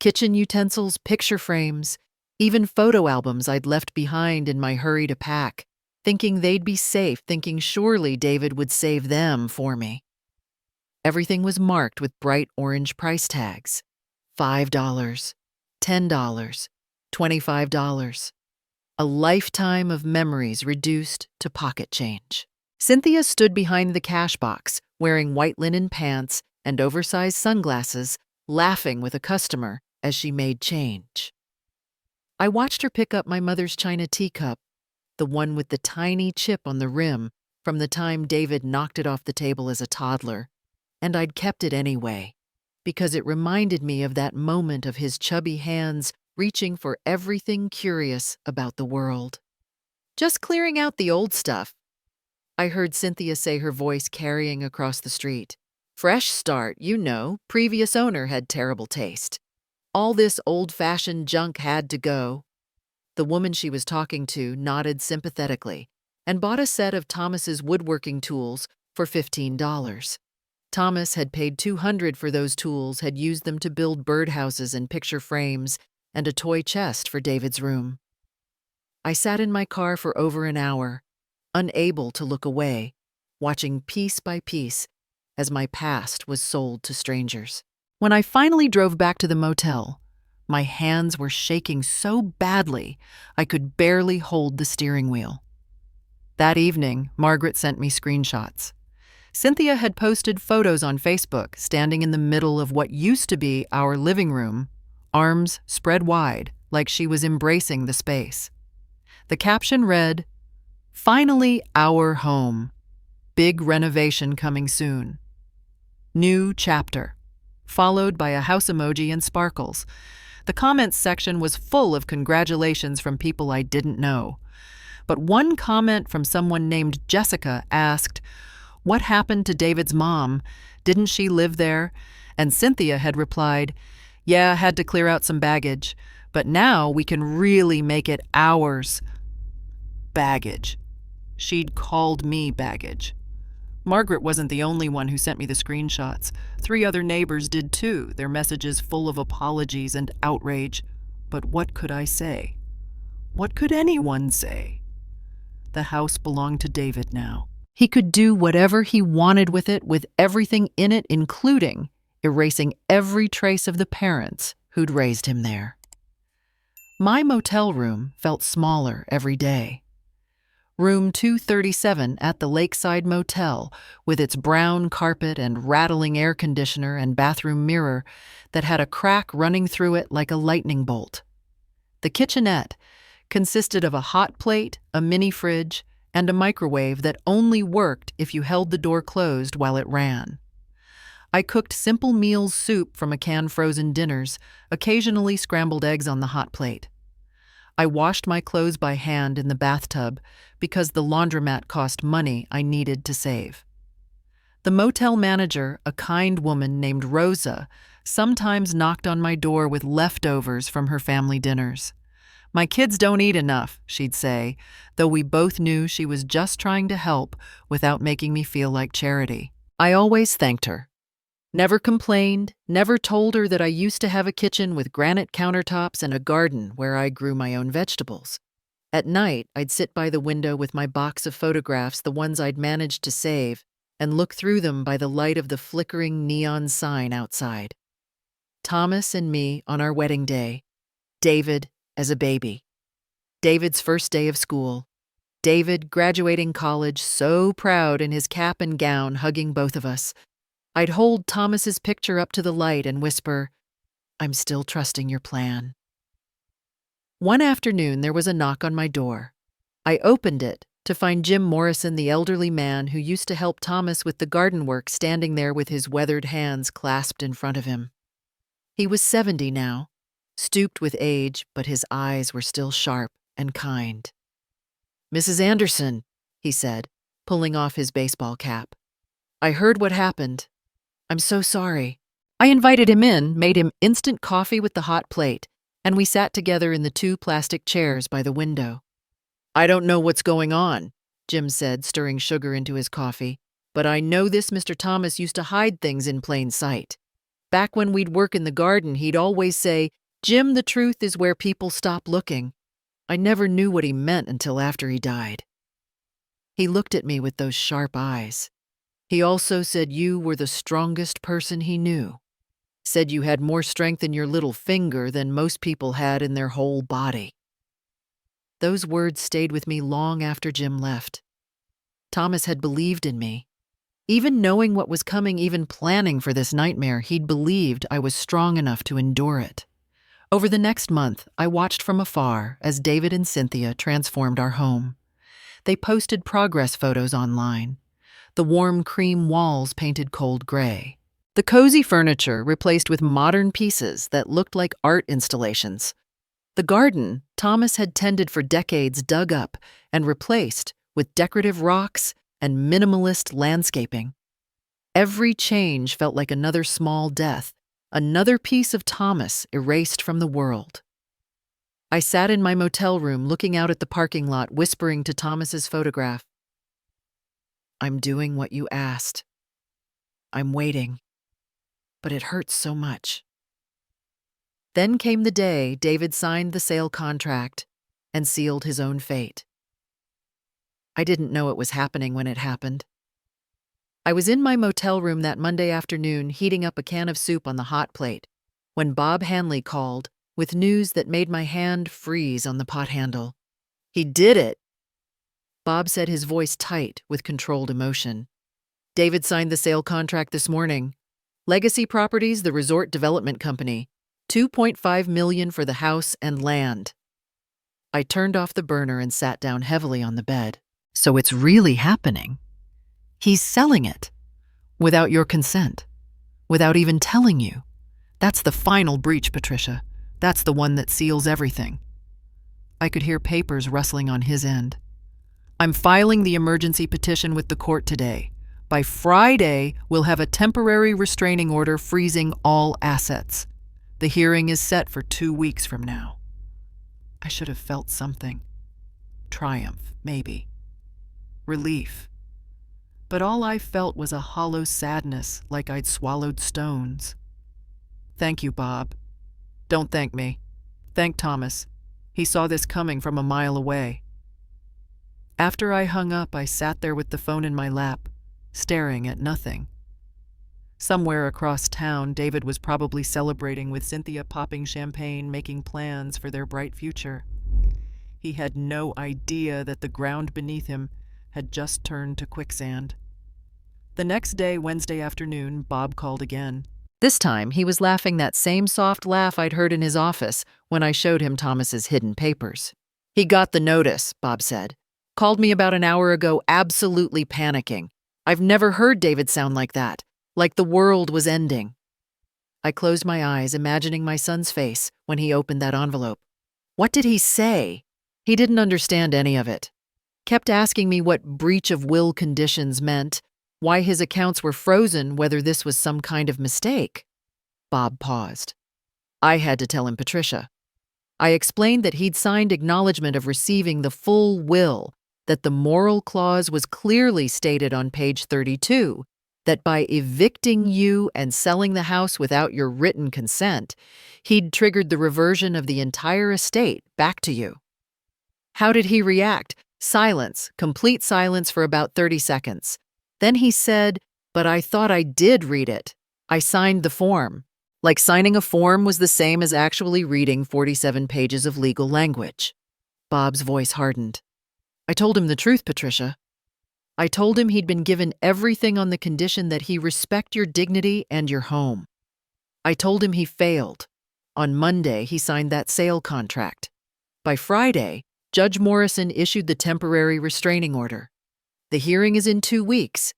kitchen utensils, picture frames, even photo albums I'd left behind in my hurry to pack, thinking they'd be safe, thinking surely David would save them for me. Everything was marked with bright orange price tags. $5, $10, $25. A lifetime of memories reduced to pocket change. Cynthia stood behind the cash box, wearing white linen pants and oversized sunglasses, laughing with a customer as she made change. I watched her pick up my mother's china teacup, the one with the tiny chip on the rim from the time David knocked it off the table as a toddler, and I'd kept it anyway, because it reminded me of that moment of his chubby hands reaching for everything curious about the world. "Just clearing out the old stuff," I heard Cynthia say, her voice carrying across the street. "Fresh start, you know, previous owner had terrible taste. All this old-fashioned junk had to go." The woman she was talking to nodded sympathetically and bought a set of Thomas's woodworking tools for $15. Thomas had paid $200 for those tools, had used them to build birdhouses and picture frames, and a toy chest for David's room. I sat in my car for over an hour, unable to look away, watching piece by piece as my past was sold to strangers. When I finally drove back to the motel, my hands were shaking so badly I could barely hold the steering wheel. That evening, Margaret sent me screenshots. Cynthia had posted photos on Facebook, standing in the middle of what used to be our living room, arms spread wide, like she was embracing the space. The caption read, "Finally our home. Big renovation coming soon. New chapter," followed by a house emoji and sparkles. The comments section was full of congratulations from people I didn't know. But one comment from someone named Jessica asked, "What happened to David's mom? Didn't she live there?" And Cynthia had replied, "Yeah, had to clear out some baggage, but now we can really make it ours." Baggage. She'd called me baggage. Margaret wasn't the only one who sent me the screenshots. 3 other neighbors did too, their messages full of apologies and outrage. But what could I say? What could anyone say? The house belonged to David now. He could do whatever he wanted with it, with everything in it, including erasing every trace of the parents who'd raised him there. My motel room felt smaller every day. Room 237 at the Lakeside Motel, with its brown carpet and rattling air conditioner and bathroom mirror that had a crack running through it like a lightning bolt. The kitchenette consisted of a hot plate, a mini fridge, and a microwave that only worked if you held the door closed while it ran. I cooked simple meals soup from a can frozen dinners, occasionally scrambled eggs on the hot plate. I washed my clothes by hand in the bathtub because the laundromat cost money I needed to save. The motel manager, a kind woman named Rosa, sometimes knocked on my door with leftovers from her family dinners. "My kids don't eat enough," she'd say, though we both knew she was just trying to help without making me feel like charity. I always thanked her. Never complained, never told her that I used to have a kitchen with granite countertops and a garden where I grew my own vegetables. At night, I'd sit by the window with my box of photographs, the ones I'd managed to save, and look through them by the light of the flickering neon sign outside. Thomas and me on our wedding day. David as a baby. David's first day of school. David graduating college, so proud in his cap and gown, hugging both of us. I'd hold Thomas's picture up to the light and whisper, "I'm still trusting your plan." One afternoon, there was a knock on my door. I opened it to find Jim Morrison, the elderly man who used to help Thomas with the garden work, standing there with his weathered hands clasped in front of him. He was 70 now, stooped with age, but his eyes were still sharp and kind. "Mrs. Anderson," he said, pulling off his baseball cap. "I heard what happened. I'm so sorry." I invited him in, made him instant coffee with the hot plate, and we sat together in the 2 plastic chairs by the window. "I don't know what's going on," Jim said, stirring sugar into his coffee, "but I know this Mr. Thomas used to hide things in plain sight. Back when we'd work in the garden, he'd always say, 'Jim, the truth is where people stop looking.' I never knew what he meant until after he died." He looked at me with those sharp eyes. "He also said you were the strongest person he knew. Said you had more strength in your little finger than most people had in their whole body." Those words stayed with me long after Jim left. Thomas had believed in me. Even knowing what was coming, even planning for this nightmare, he'd believed I was strong enough to endure it. Over the next month, I watched from afar as David and Cynthia transformed our home. They posted progress photos online. The warm cream walls painted cold gray. The cozy furniture replaced with modern pieces that looked like art installations. The garden Thomas had tended for decades dug up and replaced with decorative rocks and minimalist landscaping. Every change felt like another small death, another piece of Thomas erased from the world. I sat in my motel room looking out at the parking lot, whispering to Thomas's photograph, "I'm doing what you asked. I'm waiting. But it hurts so much." Then came the day David signed the sale contract and sealed his own fate. I didn't know it was happening when it happened. I was in my motel room that Monday afternoon heating up a can of soup on the hot plate when Bob Hanley called with news that made my hand freeze on the pot handle. "He did it!" Bob said, his voice tight with controlled emotion. "David signed the sale contract this morning. Legacy Properties, the resort development company. $2.5 million for the house and land." I turned off the burner and sat down heavily on the bed. "So it's really happening. He's selling it. Without your consent. Without even telling you. That's the final breach, Patricia. That's the one that seals everything." I could hear papers rustling on his end. "I'm filing the emergency petition with the court today. By Friday, we'll have a temporary restraining order freezing all assets. The hearing is set for 2 weeks from now." I should have felt something. Triumph, maybe. Relief. but all I felt was a hollow sadness, like I'd swallowed stones. "Thank you, Bob." "Don't thank me. Thank Thomas. He saw this coming from a mile away." After I hung up, I sat there with the phone in my lap, staring at nothing. Somewhere across town, David was probably celebrating with Cynthia, popping champagne, making plans for their bright future. He had no idea that the ground beneath him had just turned to quicksand. The next day, Wednesday afternoon, Bob called again. This time, he was laughing that same soft laugh I'd heard in his office when I showed him Thomas's hidden papers. "He got the notice," Bob said. "Called me about an hour ago, absolutely panicking. I've never heard David sound like that, like the world was ending." I closed my eyes, imagining my son's face when he opened that envelope. What did he say? He didn't understand any of it. Kept asking me what breach of will conditions meant, why his accounts were frozen, whether this was some kind of mistake. Bob paused. I had to tell him Patricia. I explained that he'd signed acknowledgement of receiving the full will, that the moral clause was clearly stated on page 32, that by evicting you and selling the house without your written consent, he'd triggered the reversion of the entire estate back to you. How did he react? Silence, complete silence for about 30 seconds. Then he said, "But I thought I did read it. I signed the form." Like signing a form was the same as actually reading 47 pages of legal language. Bob's voice hardened. "I told him the truth, Patricia. I told him he'd been given everything on the condition that he respect your dignity and your home. I told him he failed. On Monday, he signed that sale contract. By Friday, Judge Morrison issued the temporary restraining order. The hearing is in 2 weeks,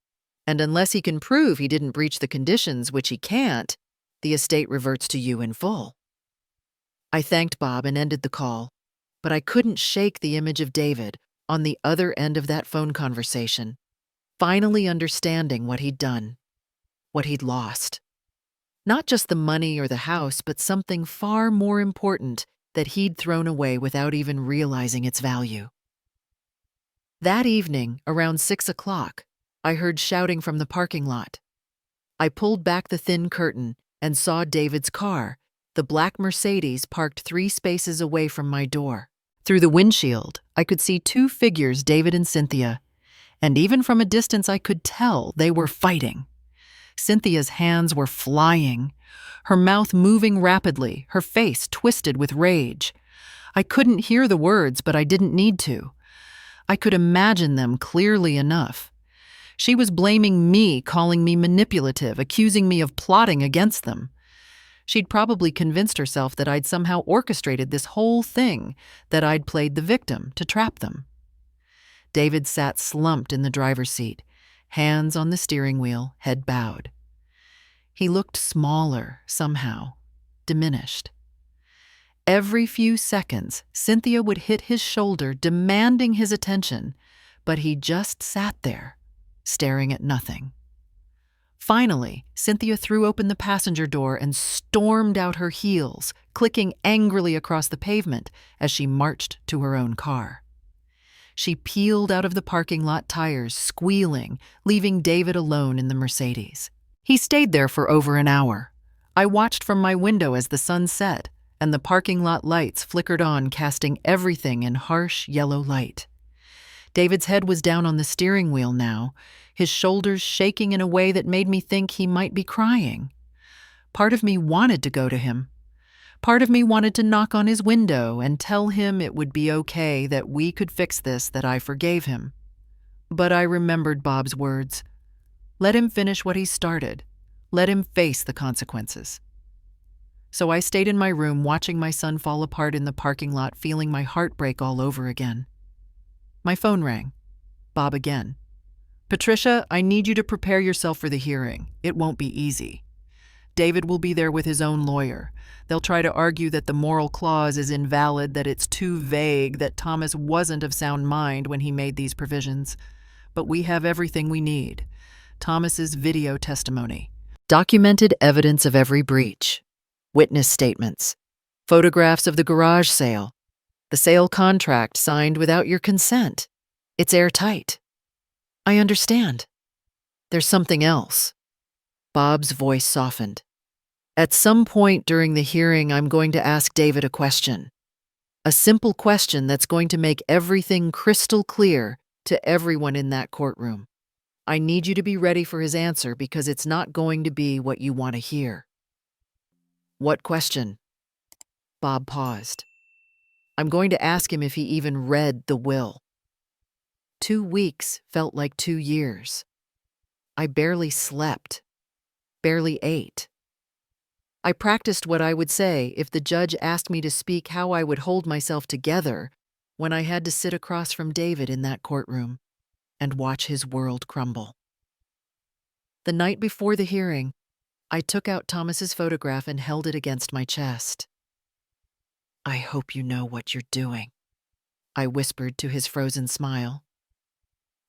and unless he can prove he didn't breach the conditions, which he can't, the estate reverts to you in full." I thanked Bob and ended the call, but I couldn't shake the image of David on the other end of that phone conversation, finally understanding what he'd done, what he'd lost. Not just the money or the house, but something far more important that he'd thrown away without even realizing its value. That evening, around 6 o'clock, I heard shouting from the parking lot. I pulled back the thin curtain and saw David's car, the black Mercedes, parked 3 spaces away from my door. Through the windshield, I could see 2 figures, David and Cynthia, and even from a distance I could tell they were fighting. Cynthia's hands were flying, her mouth moving rapidly, her face twisted with rage. I couldn't hear the words, but I didn't need to. I could imagine them clearly enough. She was blaming me, calling me manipulative, accusing me of plotting against them. She'd probably convinced herself that I'd somehow orchestrated this whole thing, that I'd played the victim to trap them. David sat slumped in the driver's seat, hands on the steering wheel, head bowed. He looked smaller, somehow, diminished. Every few seconds, Cynthia would hit his shoulder, demanding his attention, but he just sat there, staring at nothing. Finally, Cynthia threw open the passenger door and stormed out her heels, clicking angrily across the pavement as she marched to her own car. She peeled out of the parking lot tires, squealing, leaving David alone in the Mercedes. He stayed there for over an hour. I watched from my window as the sun set, and the parking lot lights flickered on, casting everything in harsh yellow light. David's head was down on the steering wheel now, his shoulders shaking in a way that made me think he might be crying. Part of me wanted to go to him. Part of me wanted to knock on his window and tell him it would be okay, that we could fix this, that I forgave him. But I remembered Bob's words. Let him finish what he started. Let him face the consequences. So I stayed in my room, watching my son fall apart in the parking lot, feeling my heart break all over again. My phone rang. Bob again. "Patricia, I need you to prepare yourself for the hearing. It won't be easy. David will be there with his own lawyer. They'll try to argue that the moral clause is invalid, that it's too vague, that Thomas wasn't of sound mind when he made these provisions. But we have everything we need. Thomas's video testimony. Documented evidence of every breach. Witness statements. Photographs of the garage sale. The sale contract signed without your consent. It's airtight." "I understand." There's something else. Bob's voice softened. At some point during the hearing, I'm going to ask David a question. A simple question that's going to make everything crystal clear to everyone in that courtroom. I need you to be ready for his answer because it's not going to be what you want to hear. What question? Bob paused. I'm going to ask him if he even read the will. 2 weeks felt like 2 years. I barely slept, barely ate. I practiced what I would say if the judge asked me to speak, how I would hold myself together when I had to sit across from David in that courtroom and watch his world crumble. The night before the hearing, I took out Thomas's photograph and held it against my chest. I hope you know what you're doing, I whispered to his frozen smile.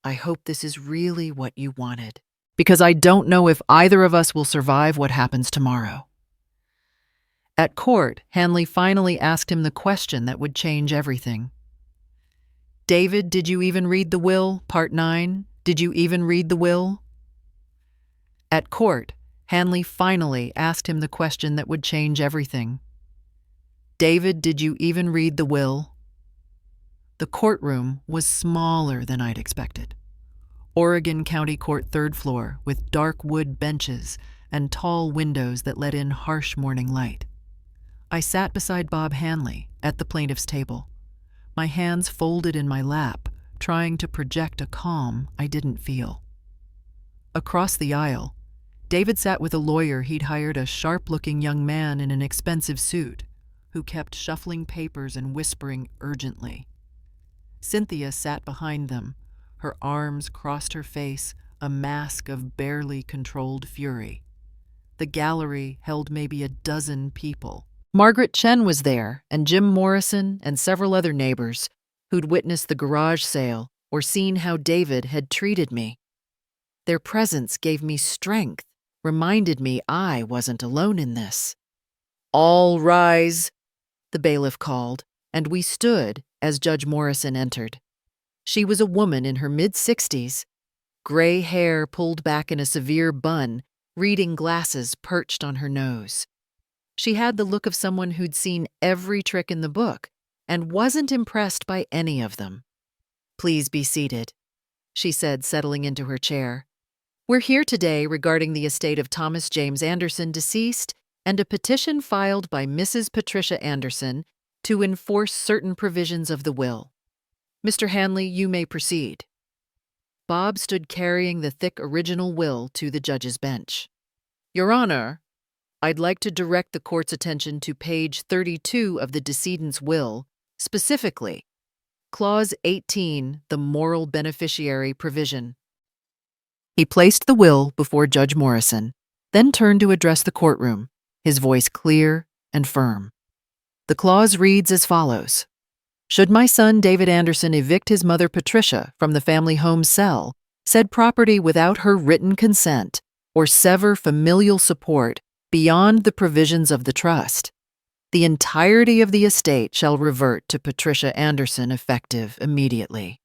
I hope this is really what you wanted, because I don't know if either of us will survive what happens tomorrow. At court, Hanley finally asked him the question that would change everything. David, did you even read the will? Part 9. Did you even read the will? At court, Hanley finally asked him the question that would change everything. David, did you even read the will? The courtroom was smaller than I'd expected. Oregon County Court 3rd floor with dark wood benches and tall windows that let in harsh morning light. I sat beside Bob Hanley at the plaintiff's table, my hands folded in my lap, trying to project a calm I didn't feel. Across the aisle, David sat with a lawyer he'd hired, a sharp-looking young man in an expensive suit who kept shuffling papers and whispering urgently. Cynthia sat behind them, her arms crossed her face, a mask of barely controlled fury. The gallery held maybe a dozen people. Margaret Chen was there, and Jim Morrison and several other neighbors who'd witnessed the garage sale or seen how David had treated me. Their presence gave me strength, reminded me I wasn't alone in this. All rise, the bailiff called, and we stood as Judge Morrison entered. She was a woman in her mid-60s, gray hair pulled back in a severe bun, reading glasses perched on her nose. She had the look of someone who'd seen every trick in the book and wasn't impressed by any of them. Please be seated, she said, settling into her chair. We're here today regarding the estate of Thomas James Anderson, deceased, and a petition filed by Mrs. Patricia Anderson to enforce certain provisions of the will. Mr. Hanley, you may proceed. Bob stood carrying the thick original will to the judge's bench. Your Honor, I'd like to direct the court's attention to page 32 of the decedent's will, specifically Clause 18, the moral beneficiary provision. He placed the will before Judge Morrison, then turned to address the courtroom, his voice clear and firm. The clause reads as follows. Should my son David Anderson evict his mother Patricia from the family home cell, said property without her written consent, or sever familial support beyond the provisions of the trust, the entirety of the estate shall revert to Patricia Anderson effective immediately.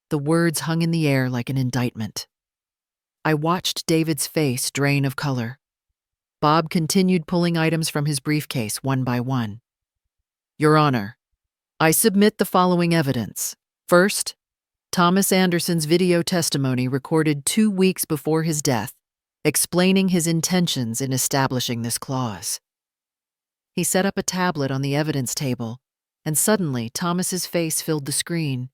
The words hung in the air like an indictment. I watched David's face drain of color. Bob continued pulling items from his briefcase one by one. Your Honor, I submit the following evidence. First, Thomas Anderson's video testimony recorded 2 weeks before his death, explaining his intentions in establishing this clause. He set up a tablet on the evidence table, and suddenly Thomas's face filled the screen,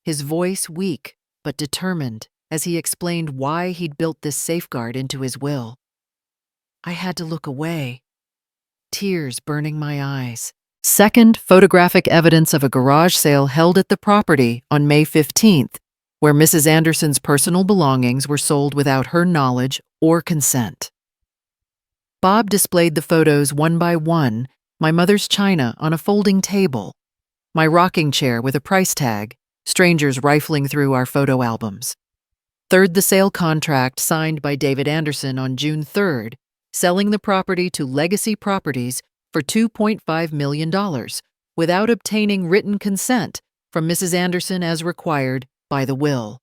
his voice weak but determined as he explained why he'd built this safeguard into his will. I had to look away, tears burning my eyes. Second, photographic evidence of a garage sale held at the property on May 15th, where Mrs. Anderson's personal belongings were sold without her knowledge or consent. Bob displayed the photos one by one, my mother's china on a folding table, my rocking chair with a price tag, strangers rifling through our photo albums. Third, the sale contract signed by David Anderson on June 3rd, selling the property to Legacy Properties for $2.5 million without obtaining written consent from Mrs. Anderson as required by the will.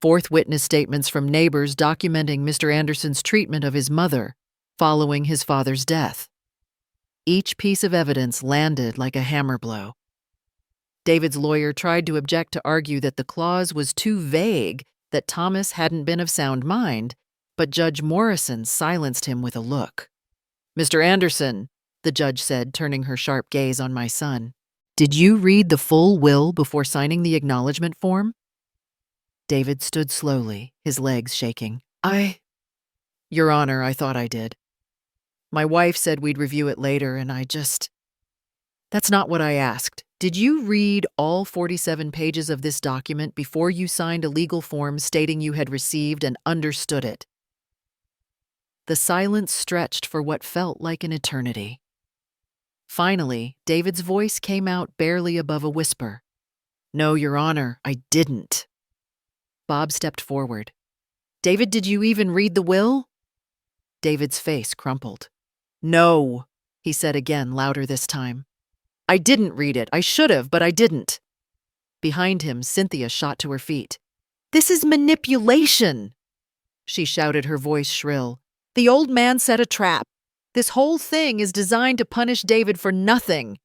Fourth, witness statements from neighbors documenting Mr. Anderson's treatment of his mother following his father's death. Each piece of evidence landed like a hammer blow. David's lawyer tried to object to argue that the clause was too vague, that Thomas hadn't been of sound mind, but Judge Morrison silenced him with a look. "Mr. Anderson," the judge said, turning her sharp gaze on my son, "did you read the full will before signing the acknowledgement form?" David stood slowly, his legs shaking. Your Honor, I thought I did. My wife said we'd review it later, and That's not what I asked. Did you read all 47 pages of this document before you signed a legal form stating you had received and understood it?" The silence stretched for what felt like an eternity. Finally, David's voice came out barely above a whisper. "No, Your Honor, I didn't." Bob stepped forward. "David, did you even read the will?" David's face crumpled. "No," he said again, louder this time. "I didn't read it. I should have, but I didn't." Behind him, Cynthia shot to her feet. "This is manipulation!" she shouted, her voice shrill. "The old man set a trap. This whole thing is designed to punish David for nothing."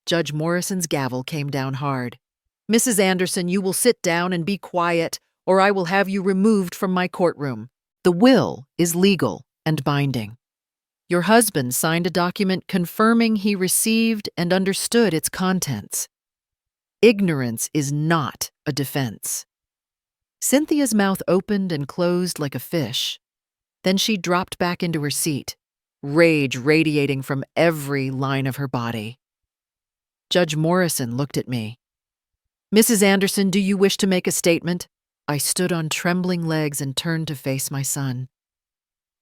Judge Morrison's gavel came down hard. "Mrs. Anderson, you will sit down and be quiet, or I will have you removed from my courtroom. The will is legal and binding. Your husband signed a document confirming he received and understood its contents. Ignorance is not a defense." Cynthia's mouth opened and closed like a fish. Then she dropped back into her seat, rage radiating from every line of her body. Judge Morrison looked at me. "Mrs. Anderson, do you wish to make a statement?" I stood on trembling legs and turned to face my son.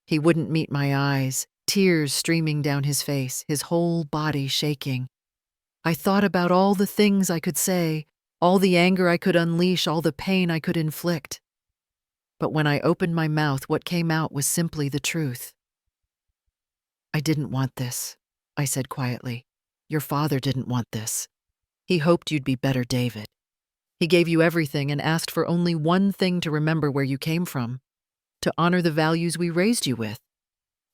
He wouldn't meet my eyes, tears streaming down his face, his whole body shaking. I thought about all the things I could say, all the anger I could unleash, all the pain I could inflict. But when I opened my mouth, what came out was simply the truth. "I didn't want this," I said quietly. "Your father didn't want this. He hoped you'd be better, David. He gave you everything and asked for only one thing to remember where you came from, to honor the values we raised you with.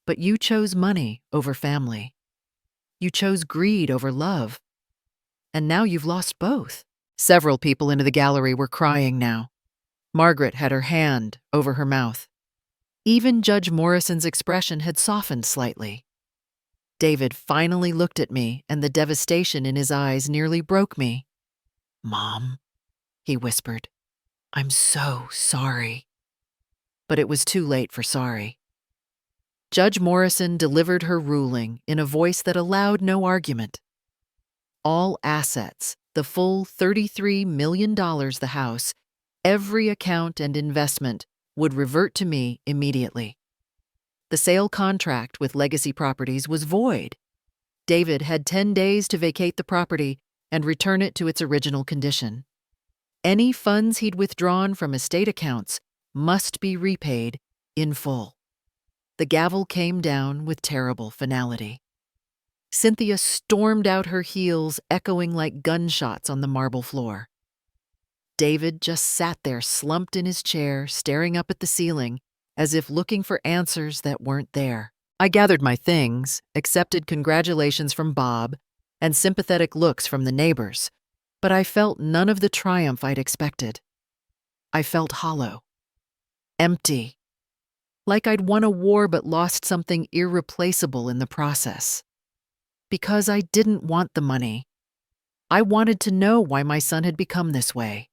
But you chose money over family. You chose greed over love. And now you've lost both." Several people into the gallery were crying now. Margaret had her hand over her mouth. Even Judge Morrison's expression had softened slightly. David finally looked at me, and the devastation in his eyes nearly broke me. "Mom," he whispered, "I'm so sorry." But it was too late for sorry. Judge Morrison delivered her ruling in a voice that allowed no argument. All assets, the full $33 million the house, every account and investment, would revert to me immediately. The sale contract with Legacy Properties was void. David had 10 days to vacate the property and return it to its original condition. Any funds he'd withdrawn from estate accounts must be repaid in full. The gavel came down with terrible finality. Cynthia stormed out her heels, echoing like gunshots on the marble floor. David just sat there slumped in his chair, staring up at the ceiling, as if looking for answers that weren't there. I gathered my things, accepted congratulations from Bob, and sympathetic looks from the neighbors, but I felt none of the triumph I'd expected. I felt hollow, empty, like I'd won a war but lost something irreplaceable in the process. Because I didn't want the money. I wanted to know why my son had become this way.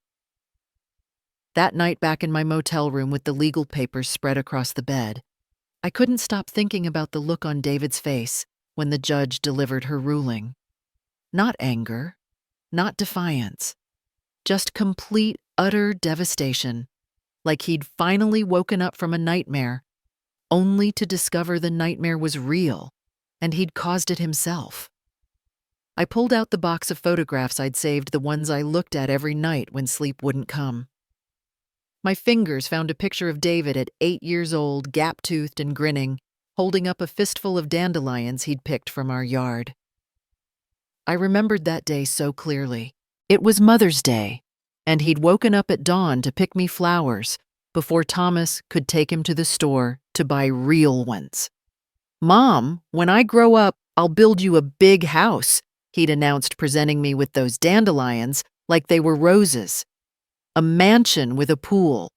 That night back in my motel room with the legal papers spread across the bed, I couldn't stop thinking about the look on David's face when the judge delivered her ruling. Not anger, not defiance, just complete, utter devastation, like he'd finally woken up from a nightmare, only to discover the nightmare was real and he'd caused it himself. I pulled out the box of photographs I'd saved, the ones I looked at every night when sleep wouldn't come. My fingers found a picture of David at 8 years old, gap-toothed and grinning, holding up a fistful of dandelions he'd picked from our yard. I remembered that day so clearly. It was Mother's Day, and he'd woken up at dawn to pick me flowers before Thomas could take him to the store to buy real ones. "Mom, when I grow up, I'll build you a big house," he'd announced, presenting me with those dandelions like they were roses. "A mansion with a pool,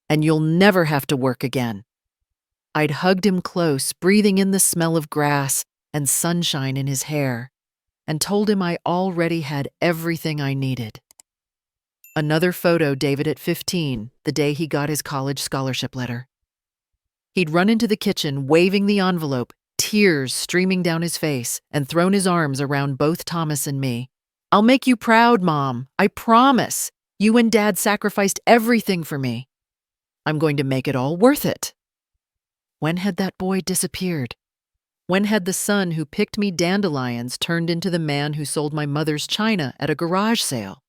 and you'll never have to work again." I'd hugged him close, breathing in the smell of grass and sunshine in his hair, and told him I already had everything I needed. Another photo, David at 15, the day he got his college scholarship letter. He'd run into the kitchen, waving the envelope, tears streaming down his face, and thrown his arms around both Thomas and me. "I'll make you proud, Mom. I promise. You and Dad sacrificed everything for me. I'm going to make it all worth it." When had that boy disappeared? When had the son who picked me dandelions turned into the man who sold my mother's china at a garage sale?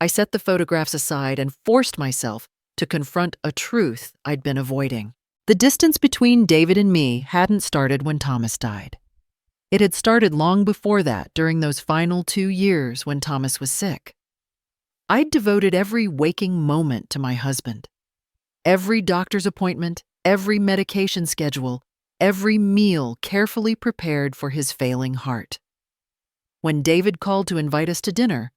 I set the photographs aside and forced myself to confront a truth I'd been avoiding. The distance between David and me hadn't started when Thomas died. It had started long before that, during those final 2 years when Thomas was sick. I'd devoted every waking moment to my husband. Every doctor's appointment, every medication schedule, every meal carefully prepared for his failing heart. When David called to invite us to dinner,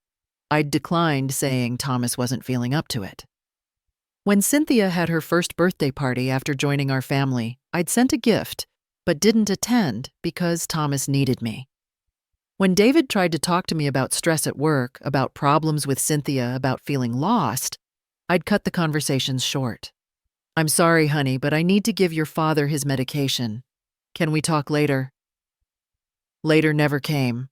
I'd declined, saying Thomas wasn't feeling up to it. When Cynthia had her first birthday party after joining our family, I'd sent a gift, but didn't attend because Thomas needed me. When David tried to talk to me about stress at work, about problems with Cynthia, about feeling lost, I'd cut the conversations short. "I'm sorry, honey, but I need to give your father his medication. Can we talk later?" Later never came.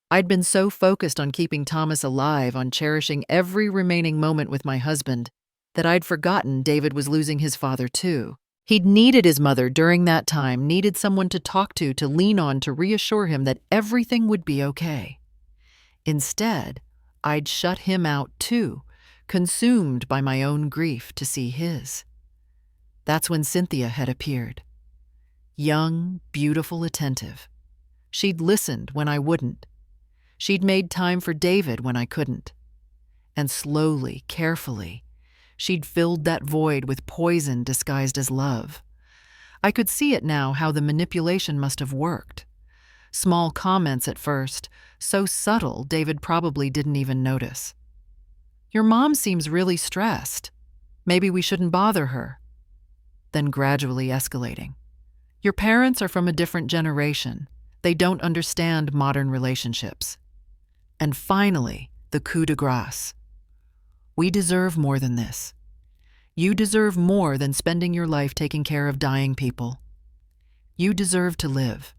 I'd been so focused on keeping Thomas alive, on cherishing every remaining moment with my husband, that I'd forgotten David was losing his father too. He'd needed his mother during that time, needed someone to talk to lean on, to reassure him that everything would be okay. Instead, I'd shut him out too, consumed by my own grief to see his. That's when Cynthia had appeared. Young, beautiful, attentive. She'd listened when I wouldn't. She'd made time for David when I couldn't. And slowly, carefully, she'd filled that void with poison disguised as love. I could see it now, how the manipulation must have worked. Small comments at first, so subtle David probably didn't even notice. "Your mom seems really stressed. Maybe we shouldn't bother her." Then gradually escalating. "Your parents are from a different generation. They don't understand modern relationships." And finally, the coup de grace. "We deserve more than this. You deserve more than spending your life taking care of dying people. You deserve to live."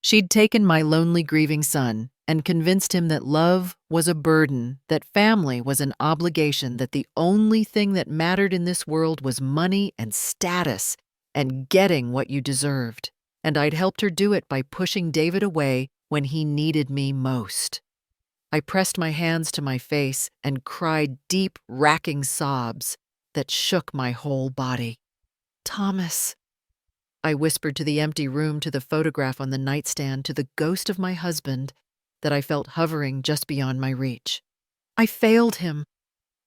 She'd taken my lonely, grieving son and convinced him that love was a burden, that family was an obligation, that the only thing that mattered in this world was money and status and getting what you deserved. And I'd helped her do it by pushing David away when he needed me most. I pressed my hands to my face and cried deep, racking sobs that shook my whole body. "Thomas," I whispered to the empty room, to the photograph on the nightstand, to the ghost of my husband that I felt hovering just beyond my reach. "I failed him.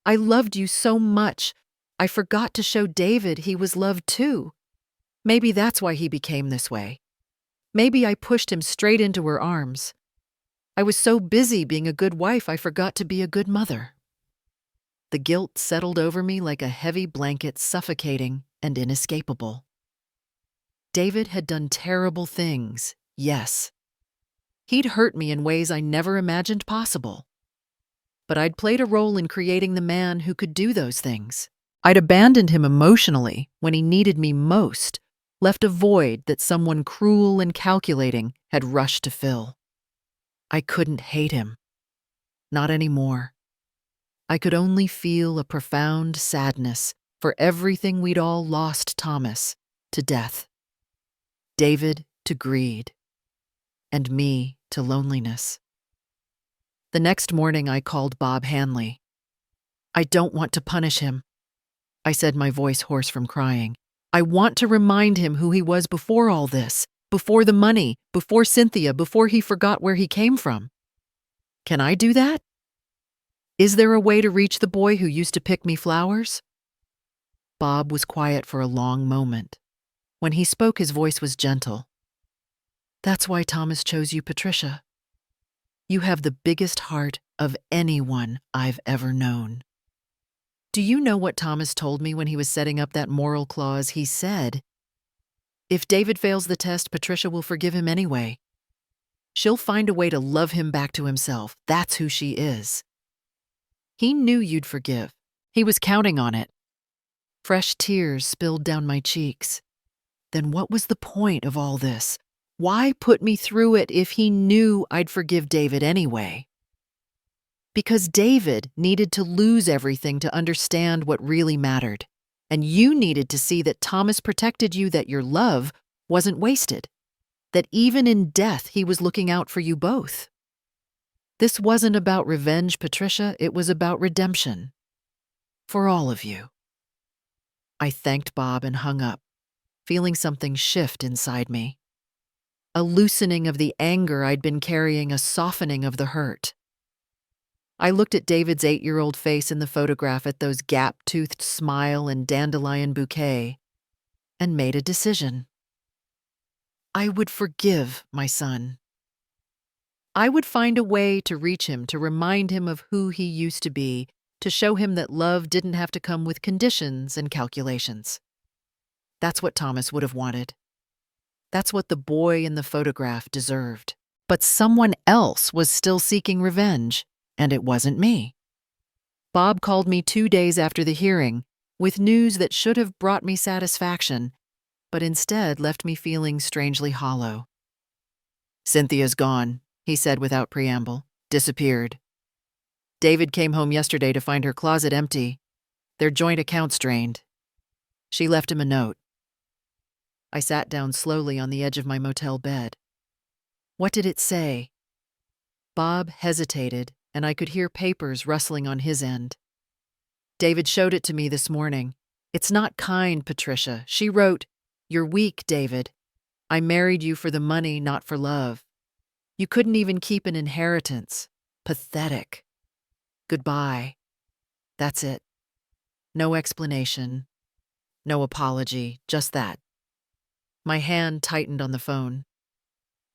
I loved you so much. I forgot to show David he was loved too. Maybe that's why he became this way. Maybe I pushed him straight into her arms. I was so busy being a good wife, I forgot to be a good mother." The guilt settled over me like a heavy blanket, suffocating and inescapable. David had done terrible things, yes. He'd hurt me in ways I never imagined possible. But I'd played a role in creating the man who could do those things. I'd abandoned him emotionally when he needed me most, left a void that someone cruel and calculating had rushed to fill. I couldn't hate him. Not anymore. I could only feel a profound sadness for everything we'd all lost: Thomas to death, David to greed, and me to loneliness. The next morning I called Bob Hanley. "I don't want to punish him," I said, my voice hoarse from crying. "I want to remind him who he was before all this, before the money, before Cynthia, before he forgot where he came from. Can I do that?" Is there a way to reach the boy who used to pick me flowers? Bob was quiet for a long moment. When he spoke, his voice was gentle. That's why Thomas chose you, Patricia. You have the biggest heart of anyone I've ever known. Do you know what Thomas told me when he was setting up that moral clause? He said, if David fails the test, Patricia will forgive him anyway. She'll find a way to love him back to himself. That's who she is. He knew you'd forgive. He was counting on it. Fresh tears spilled down my cheeks. Then what was the point of all this? Why put me through it if he knew I'd forgive David anyway? Because David needed to lose everything to understand what really mattered. And you needed to see that Thomas protected you, that your love wasn't wasted. That even in death, he was looking out for you both. This wasn't about revenge, Patricia. It was about redemption. For all of you. I thanked Bob and hung up, feeling something shift inside me. A loosening of the anger I'd been carrying, a softening of the hurt. I looked at David's 8-year-old face in the photograph, at those gap-toothed smile and dandelion bouquet, and made a decision. I would forgive my son. I would find a way to reach him, to remind him of who he used to be, to show him that love didn't have to come with conditions and calculations. That's what Thomas would have wanted. That's what the boy in the photograph deserved. But someone else was still seeking revenge, and it wasn't me. Bob called me 2 days after the hearing with news that should have brought me satisfaction, but instead left me feeling strangely hollow. Cynthia's gone, he said without preamble. Disappeared. David came home yesterday to find her closet empty, their joint accounts drained. She left him a note. I sat down slowly on the edge of my motel bed. What did it say? Bob hesitated, and I could hear papers rustling on his end. David showed it to me this morning. It's not kind, Patricia. She wrote, "You're weak, David. I married you for the money, not for love. You couldn't even keep an inheritance. Pathetic. Goodbye." That's it. No explanation. No apology. Just that. My hand tightened on the phone.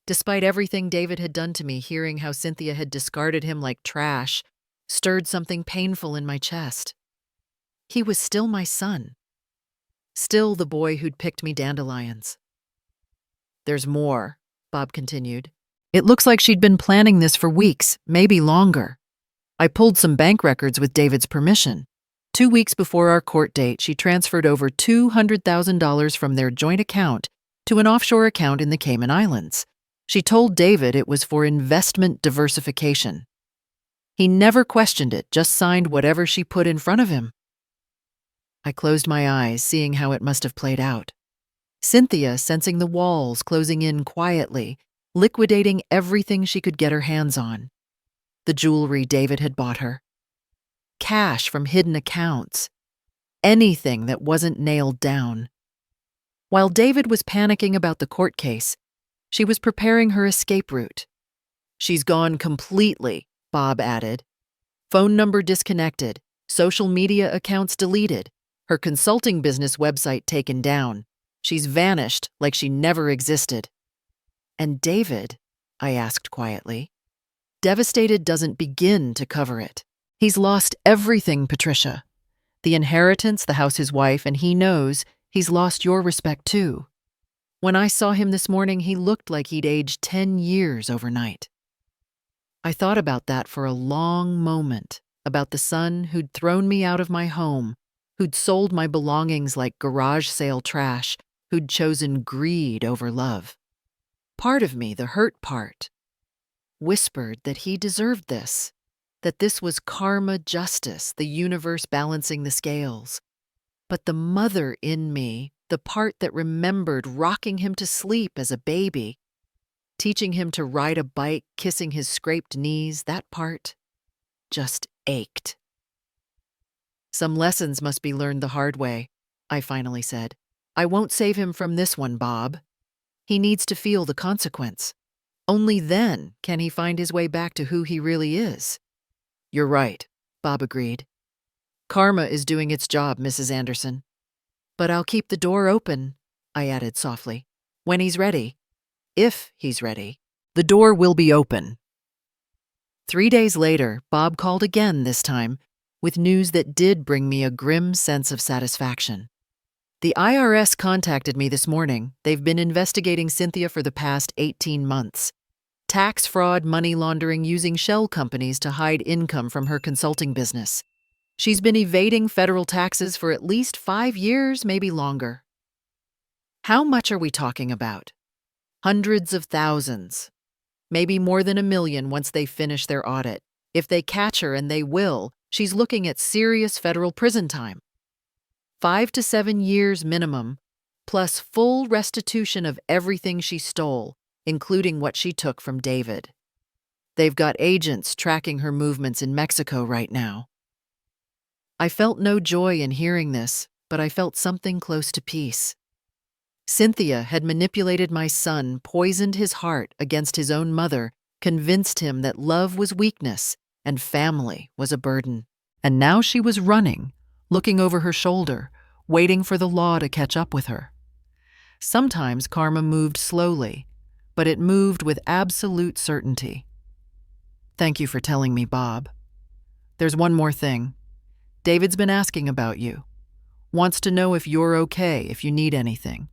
Despite everything David had done to me, hearing how Cynthia had discarded him like trash stirred something painful in my chest. He was still my son. Still the boy who'd picked me dandelions. There's more, Bob continued. It looks like she'd been planning this for weeks, maybe longer. I pulled some bank records with David's permission. 2 weeks before our court date, she transferred over $200,000 from their joint account to an offshore account in the Cayman Islands. She told David it was for investment diversification. He never questioned it, just signed whatever she put in front of him. I closed my eyes, seeing how it must have played out. Cynthia sensing the walls closing in quietly, liquidating everything she could get her hands on. The jewelry David had bought her. Cash from hidden accounts. Anything that wasn't nailed down. While David was panicking about the court case, she was preparing her escape route. She's gone completely, Bob added. Phone number disconnected, social media accounts deleted, her consulting business website taken down. She's vanished like she never existed. And David, I asked quietly. Devastated doesn't begin to cover it. He's lost everything, Patricia. The inheritance, the house, his wife, and he knows he's lost your respect too. When I saw him this morning, he looked like he'd aged 10 years overnight. I thought about that for a long moment, about the son who'd thrown me out of my home, who'd sold my belongings like garage sale trash, who'd chosen greed over love. Part of me, the hurt part, whispered that he deserved this, that this was karma, justice, the universe balancing the scales. But the mother in me, the part that remembered rocking him to sleep as a baby, teaching him to ride a bike, kissing his scraped knees, that part just ached. Some lessons must be learned the hard way, I finally said. I won't save him from this one, Bob. He needs to feel the consequence. Only then can he find his way back to who he really is. You're right, Bob agreed. Karma is doing its job, Mrs. Anderson. But I'll keep the door open, I added softly. When he's ready. If he's ready. The door will be open. 3 days later, Bob called again this time, with news that did bring me a grim sense of satisfaction. The IRS contacted me this morning. They've been investigating Cynthia for the past 18 months. Tax fraud, money laundering, using shell companies to hide income from her consulting business. She's been evading federal taxes for at least 5 years, maybe longer. How much are we talking about? Hundreds of thousands. Maybe more than $1 million once they finish their audit. If they catch her, and they will, she's looking at serious federal prison time. 5 to 7 years minimum, plus full restitution of everything she stole, including what she took from David. They've got agents tracking her movements in Mexico right now. I felt no joy in hearing this, but I felt something close to peace. Cynthia had manipulated my son, poisoned his heart against his own mother, convinced him that love was weakness and family was a burden. And now she was running, looking over her shoulder, waiting for the law to catch up with her. Sometimes karma moved slowly, but it moved with absolute certainty. Thank you for telling me, Bob. There's one more thing. David's been asking about you. Wants to know if you're okay, if you need anything.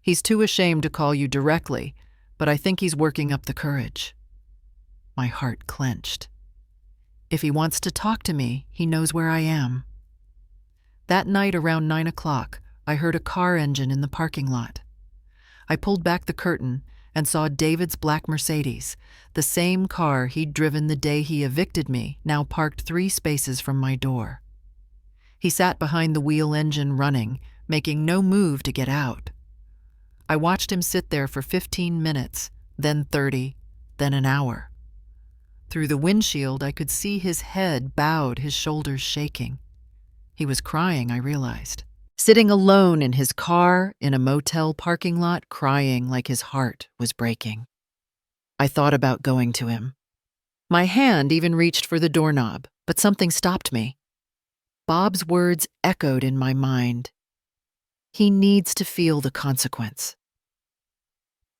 He's too ashamed to call you directly, but I think he's working up the courage. My heart clenched. If he wants to talk to me, he knows where I am. That night around 9 o'clock, I heard a car engine in the parking lot. I pulled back the curtain and saw David's black Mercedes, the same car he'd driven the day he evicted me, now parked 3 spaces from my door. He sat behind the wheel, engine running, making no move to get out. I watched him sit there for 15 minutes, then 30, then an hour. Through the windshield, I could see his head bowed, his shoulders shaking. He was crying, I realized. Sitting alone in his car in a motel parking lot, crying like his heart was breaking. I thought about going to him. My hand even reached for the doorknob, but something stopped me. Bob's words echoed in my mind. He needs to feel the consequence.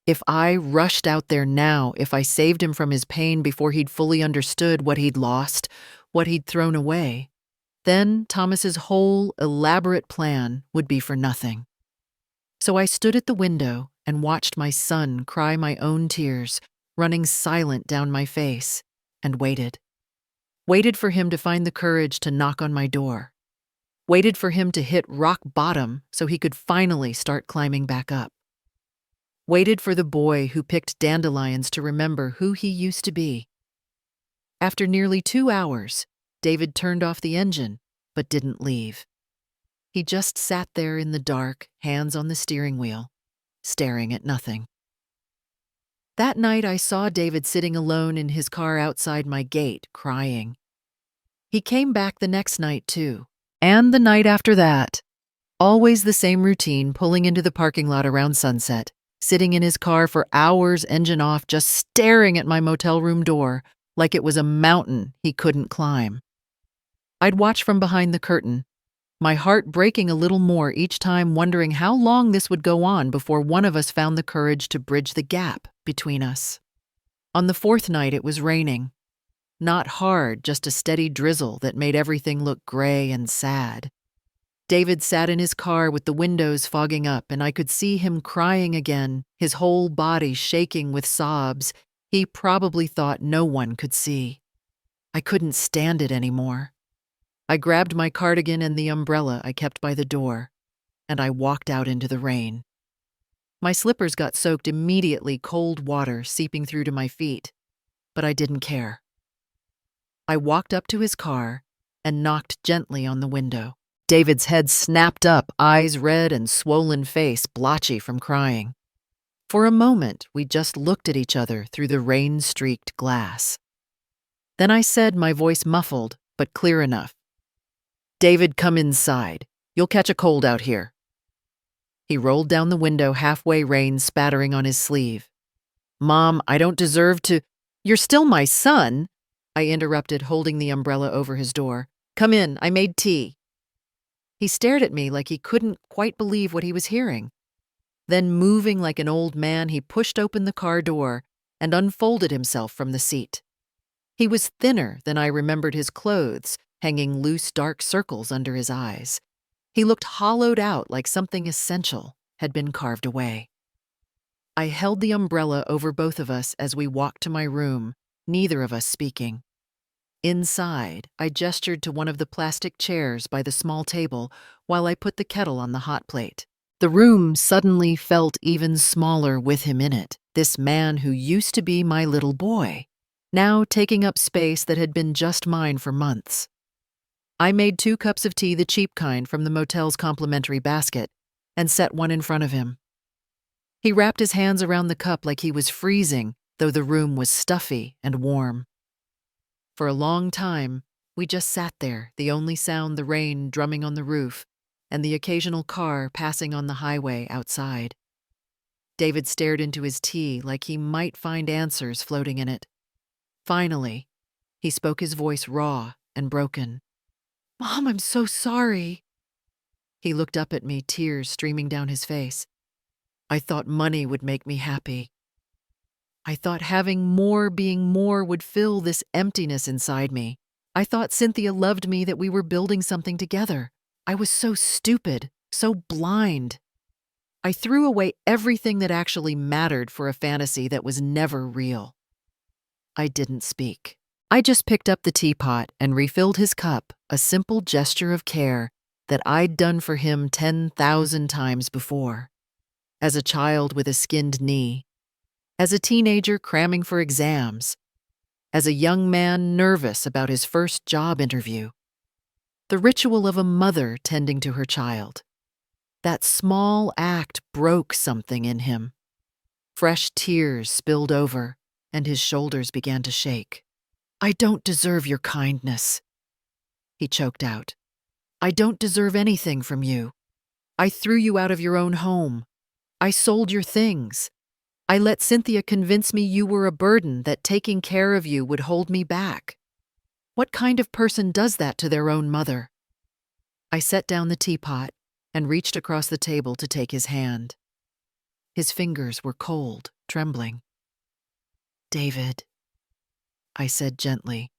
If I rushed out there now, if I saved him from his pain before he'd fully understood what he'd lost, what he'd thrown away, then Thomas's whole elaborate plan would be for nothing. So I stood at the window and watched my son cry my own tears, running silent down my face, and waited. Waited for him to find the courage to knock on my door. Waited for him to hit rock bottom so he could finally start climbing back up. Waited for the boy who picked dandelions to remember who he used to be. After nearly 2 hours, David turned off the engine, but didn't leave. He just sat there in the dark, hands on the steering wheel, staring at nothing. That night I saw David sitting alone in his car outside my gate, crying. He came back the next night too, and the night after that. Always the same routine, pulling into the parking lot around sunset, sitting in his car for hours, engine off, just staring at my motel room door like it was a mountain he couldn't climb. I'd watch from behind the curtain, my heart breaking a little more each time, wondering how long this would go on before one of us found the courage to bridge the gap between us. On the 4th night, it was raining. Not hard, just a steady drizzle that made everything look gray and sad. David sat in his car with the windows fogging up, and I could see him crying again, his whole body shaking with sobs he probably thought no one could see. I couldn't stand it anymore. I grabbed my cardigan and the umbrella I kept by the door, and I walked out into the rain. My slippers got soaked immediately, cold water seeping through to my feet, but I didn't care. I walked up to his car and knocked gently on the window. David's head snapped up, eyes red and swollen face blotchy from crying. For a moment, we just looked at each other through the rain-streaked glass. Then I said, my voice muffled but clear enough, "David, come inside. You'll catch a cold out here." He rolled down the window halfway, rain spattering on his sleeve. "Mom, I don't deserve to—" "You're still my son." I interrupted, holding the umbrella over his door. "Come in, I made tea." He stared at me like he couldn't quite believe what he was hearing. Then, moving like an old man, he pushed open the car door and unfolded himself from the seat. He was thinner than I remembered his clothes, hanging loose dark circles under his eyes. He looked hollowed out like something essential had been carved away. I held the umbrella over both of us as we walked to my room, neither of us speaking. Inside, I gestured to one of the plastic chairs by the small table while I put the kettle on the hot plate. The room suddenly felt even smaller with him in it, this man who used to be my little boy, now taking up space that had been just mine for months. I made 2 cups of tea, the cheap kind from the motel's complimentary basket, and set one in front of him. He wrapped his hands around the cup like he was freezing, though the room was stuffy and warm. For a long time, we just sat there, the only sound the rain drumming on the roof and the occasional car passing on the highway outside. David stared into his tea like he might find answers floating in it. Finally, he spoke, his voice raw and broken. "Mom, I'm so sorry." He looked up at me, tears streaming down his face. "I thought money would make me happy. I thought having more, being more, would fill this emptiness inside me. I thought Cynthia loved me, that we were building something together. I was so stupid, so blind. I threw away everything that actually mattered for a fantasy that was never real." I didn't speak. I just picked up the teapot and refilled his cup, a simple gesture of care that I'd done for him 10,000 times before. As a child with a skinned knee, as a teenager cramming for exams, as a young man nervous about his first job interview. The ritual of a mother tending to her child. That small act broke something in him. Fresh tears spilled over, and his shoulders began to shake. "I don't deserve your kindness," he choked out. "I don't deserve anything from you. I threw you out of your own home. I sold your things. I let Cynthia convince me you were a burden, that taking care of you would hold me back. What kind of person does that to their own mother?" I set down the teapot and reached across the table to take his hand. His fingers were cold, trembling. "David," I said gently,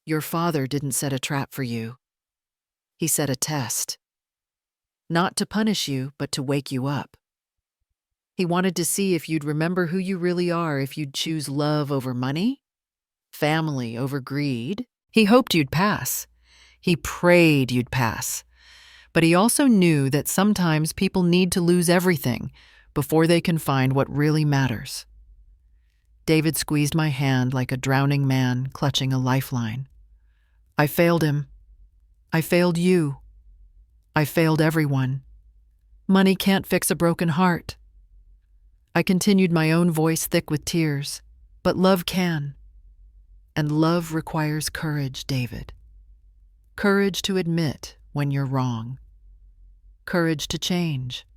"your father didn't set a trap for you. He set a test. Not to punish you, but to wake you up. He wanted to see if you'd remember who you really are, if you'd choose love over money, family over greed. He hoped you'd pass. He prayed you'd pass. But he also knew that sometimes people need to lose everything before they can find what really matters." David squeezed my hand like a drowning man clutching a lifeline. "I failed him. I failed you. I failed everyone. Money can't fix a broken heart." I continued, my own voice thick with tears. "But love can. And love requires courage, David. Courage to admit when you're wrong. Courage to change.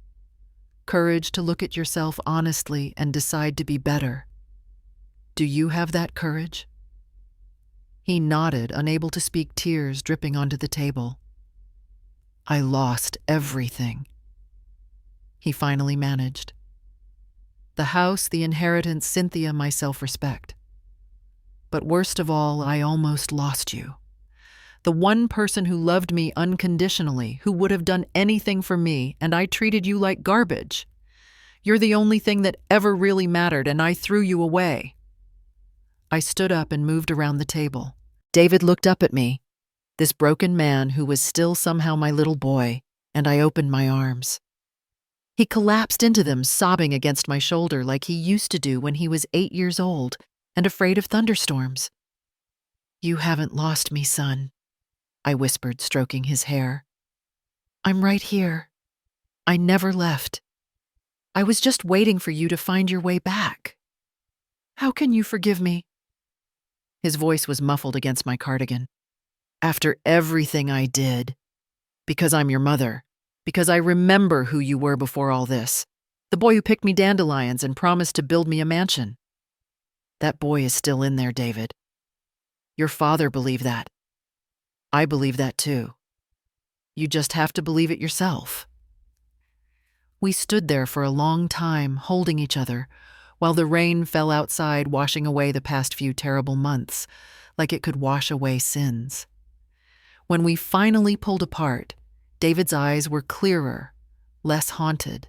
Courage to look at yourself honestly and decide to be better. Do you have that courage?" He nodded, unable to speak, tears dripping onto the table. "I lost everything," he finally managed. "The house, the inheritance, Cynthia, my self-respect. But worst of all, I almost lost you. The one person who loved me unconditionally, who would have done anything for me, and I treated you like garbage. You're the only thing that ever really mattered, and I threw you away." I stood up and moved around the table. David looked up at me, this broken man who was still somehow my little boy, and I opened my arms. He collapsed into them, sobbing against my shoulder like he used to do when he was 8 years old and afraid of thunderstorms. "You haven't lost me, son," I whispered, stroking his hair. "I'm right here. I never left. I was just waiting for you to find your way back. How can you forgive me?" His voice was muffled against my cardigan. "After everything I did. Because I'm your mother. Because I remember who you were before all this. The boy who picked me dandelions and promised to build me a mansion. That boy is still in there, David. Your father believed that. I believe that too. You just have to believe it yourself." We stood there for a long time, holding each other, while the rain fell outside, washing away the past few terrible months, like it could wash away sins. When we finally pulled apart, David's eyes were clearer, less haunted.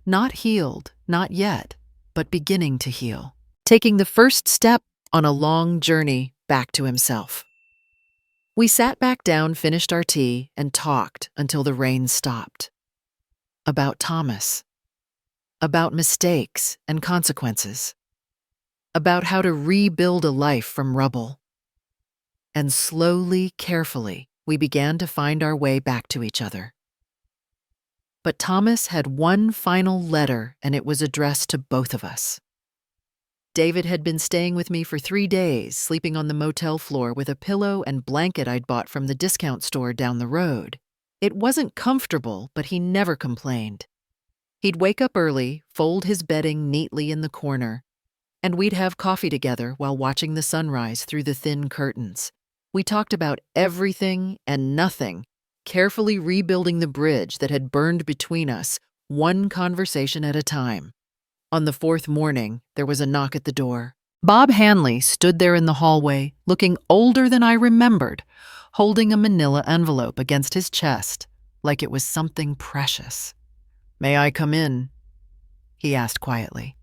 Not healed, not yet, but beginning to heal. Taking the first step on a long journey back to himself. We sat back down, finished our tea, and talked until the rain stopped. About Thomas. About mistakes and consequences. About how to rebuild a life from rubble. And slowly, carefully, we began to find our way back to each other. But Thomas had one final letter, and it was addressed to both of us. David had been staying with me for 3 days, sleeping on the motel floor with a pillow and blanket I'd bought from the discount store down the road. It wasn't comfortable, but he never complained. He'd wake up early, fold his bedding neatly in the corner, and we'd have coffee together while watching the sunrise through the thin curtains. We talked about everything and nothing, carefully rebuilding the bridge that had burned between us, one conversation at a time. On the 4th morning, there was a knock at the door. Bob Hanley stood there in the hallway, looking older than I remembered, holding a manila envelope against his chest, like it was something precious. "May I come in?" he asked quietly.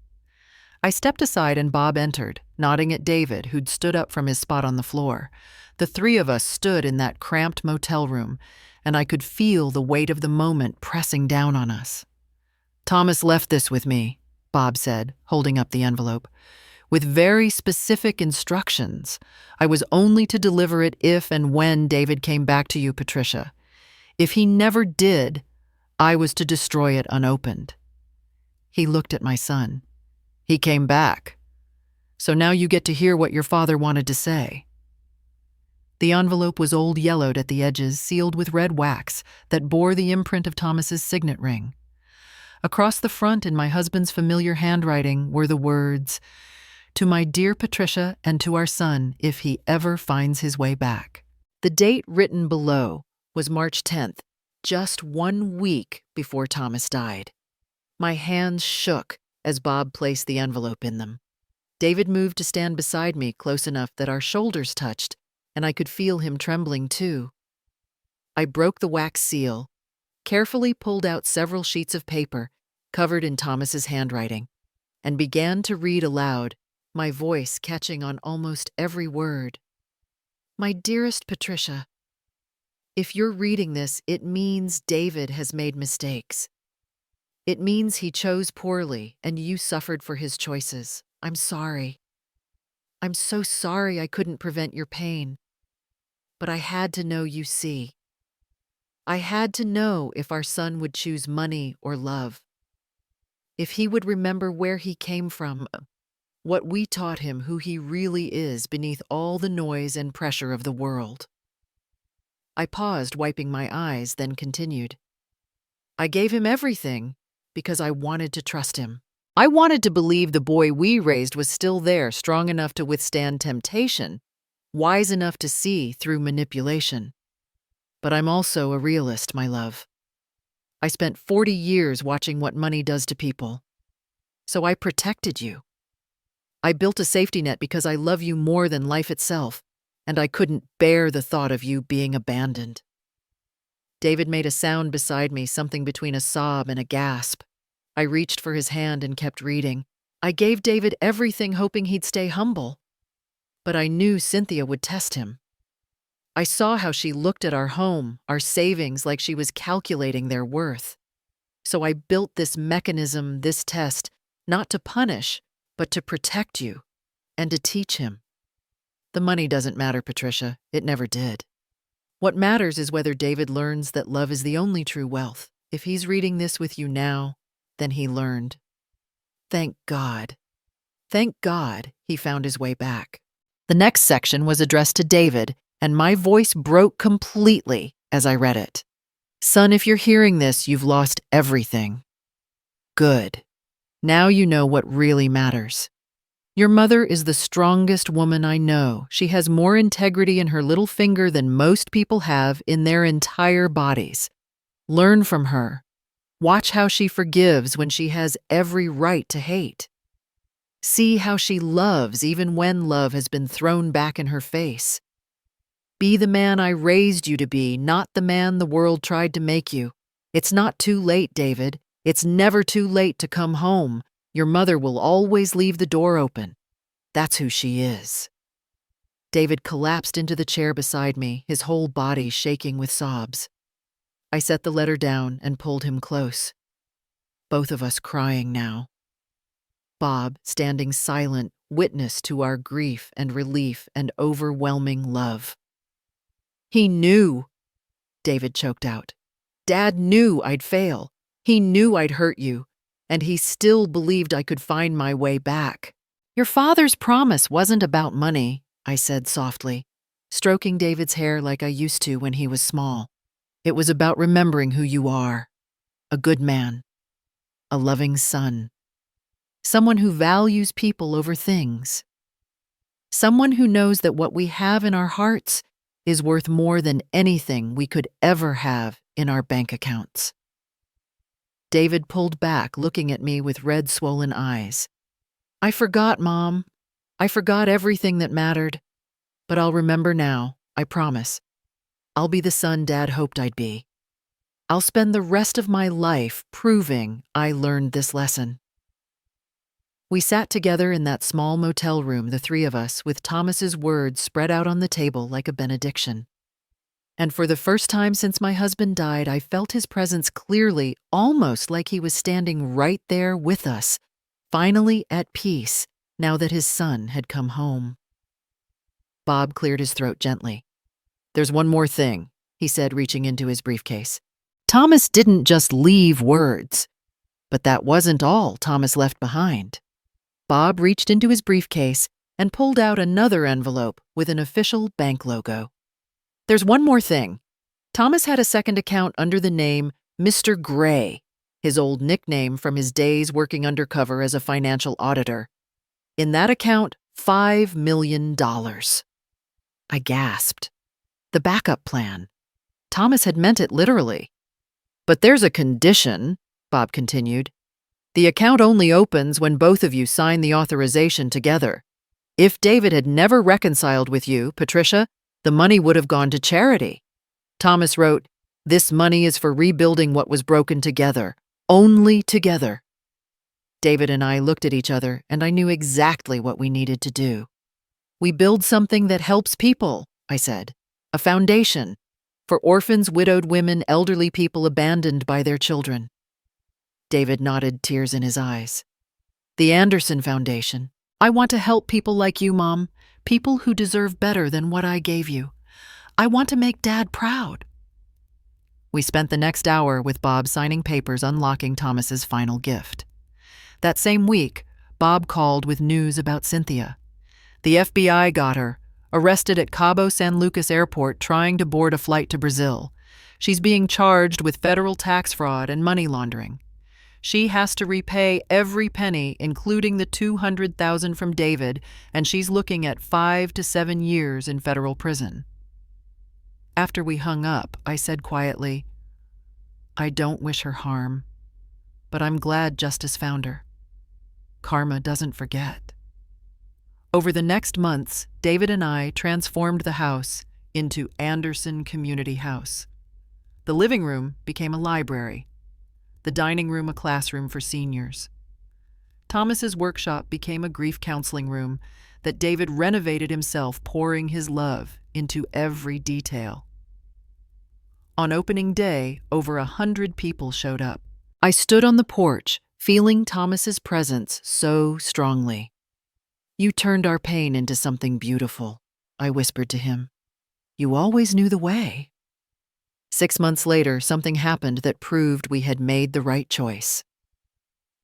I stepped aside and Bob entered, nodding at David, who'd stood up from his spot on the floor. The 3 of us stood in that cramped motel room, and I could feel the weight of the moment pressing down on us. "Thomas left this with me," Bob said, holding up the envelope, "with very specific instructions. I was only to deliver it if and when David came back to you, Patricia. If he never did, I was to destroy it unopened." He looked at my son. "He came back. So now you get to hear what your father wanted to say." The envelope was old yellowed at the edges, sealed with red wax that bore the imprint of Thomas's signet ring. Across the front, in my husband's familiar handwriting, were the words, "To my dear Patricia and to our son, if he ever finds his way back." The date written below was March 10th, just 1 week before Thomas died. My hands shook as Bob placed the envelope in them. David moved to stand beside me close enough that our shoulders touched, and I could feel him trembling too. I broke the wax seal, carefully pulled out several sheets of paper covered in Thomas's handwriting, and began to read aloud, my voice catching on almost every word. "My dearest Patricia, if you're reading this, it means David has made mistakes. It means he chose poorly and you suffered for his choices. I'm sorry. I'm so sorry I couldn't prevent your pain. But I had to know you see. I had to know if our son would choose money or love. If he would remember where he came from, what we taught him, who he really is beneath all the noise and pressure of the world." I paused, wiping my eyes, then continued. "I gave him everything because I wanted to trust him. I wanted to believe the boy we raised was still there, strong enough to withstand temptation, wise enough to see through manipulation. But I'm also a realist, my love. I spent 40 years watching what money does to people. So I protected you. I built a safety net because I love you more than life itself, and I couldn't bear the thought of you being abandoned." David made a sound beside me, something between a sob and a gasp. I reached for his hand and kept reading. I gave David everything, hoping he'd stay humble. But I knew Cynthia would test him. I saw how she looked at our home, our savings, like she was calculating their worth. So I built this mechanism, this test, not to punish, but to protect you and to teach him. The money doesn't matter, Patricia. It never did. What matters is whether David learns that love is the only true wealth. If he's reading this with you now, then he learned. Thank God. Thank God he found his way back. The next section was addressed to David, and my voice broke completely as I read it. "Son, if you're hearing this, you've lost everything. Good. Now you know what really matters. Your mother is the strongest woman I know. She has more integrity in her little finger than most people have in their entire bodies. Learn from her. Watch how she forgives when she has every right to hate. See how she loves even when love has been thrown back in her face. Be the man I raised you to be, not the man the world tried to make you. It's not too late, David. It's never too late to come home. Your mother will always leave the door open. That's who she is. David collapsed into the chair beside me, his whole body shaking with sobs. I set the letter down and pulled him close. Both of us crying now. Bob, standing silent, witness to our grief and relief and overwhelming love. He knew, David choked out. Dad knew I'd fail. He knew I'd hurt you, and he still believed I could find my way back. Your father's promise wasn't about money, I said softly, stroking David's hair like I used to when he was small. It was about remembering who you are. A good man. A loving son. Someone who values people over things. Someone who knows that what we have in our hearts is worth more than anything we could ever have in our bank accounts. David pulled back, looking at me with red, swollen eyes. I forgot, Mom. I forgot everything that mattered. But I'll remember now, I promise. I'll be the son Dad hoped I'd be. I'll spend the rest of my life proving I learned this lesson. We sat together in that small motel room, the three of us, with Thomas's words spread out on the table like a benediction. And for the first time since my husband died, I felt his presence clearly, almost like he was standing right there with us, finally at peace, now that his son had come home. Bob cleared his throat gently. There's one more thing, he said, reaching into his briefcase. Thomas didn't just leave words, but that wasn't all Thomas left behind. Bob reached into his briefcase and pulled out another envelope with an official bank logo. There's one more thing. Thomas had a second account under the name Mr. Gray, his old nickname from his days working undercover as a financial auditor. In that account, $5 million. I gasped. The backup plan. Thomas had meant it literally. But there's a condition, Bob continued. The account only opens when both of you sign the authorization together. If David had never reconciled with you, Patricia, the money would have gone to charity. Thomas wrote, this money is for rebuilding what was broken together, only together. David and I looked at each other, and I knew exactly what we needed to do. We build something that helps people, I said. A foundation for orphans, widowed women, elderly people abandoned by their children. David nodded, tears in his eyes. The Anderson Foundation. I want to help people like you, Mom. People who deserve better than what I gave you. I want to make Dad proud. We spent the next hour with Bob signing papers unlocking Thomas's final gift. That same week, Bob called with news about Cynthia. The FBI got her, arrested at Cabo San Lucas Airport trying to board a flight to Brazil. She's being charged with federal tax fraud and money laundering. She has to repay every penny, including the $200,000 from David, and she's looking at 5 to 7 years in federal prison. After we hung up, I said quietly, I don't wish her harm, but I'm glad justice found her. Karma doesn't forget. Over the next months, David and I transformed the house into Anderson Community House. The living room became a library. The dining room a classroom for seniors. Thomas's workshop became a grief counseling room that David renovated himself, pouring his love into every detail. On opening day, over 100 people showed up. I stood on the porch, feeling Thomas's presence so strongly. You turned our pain into something beautiful, I whispered to him. You always knew the way. 6 months later, something happened that proved we had made the right choice.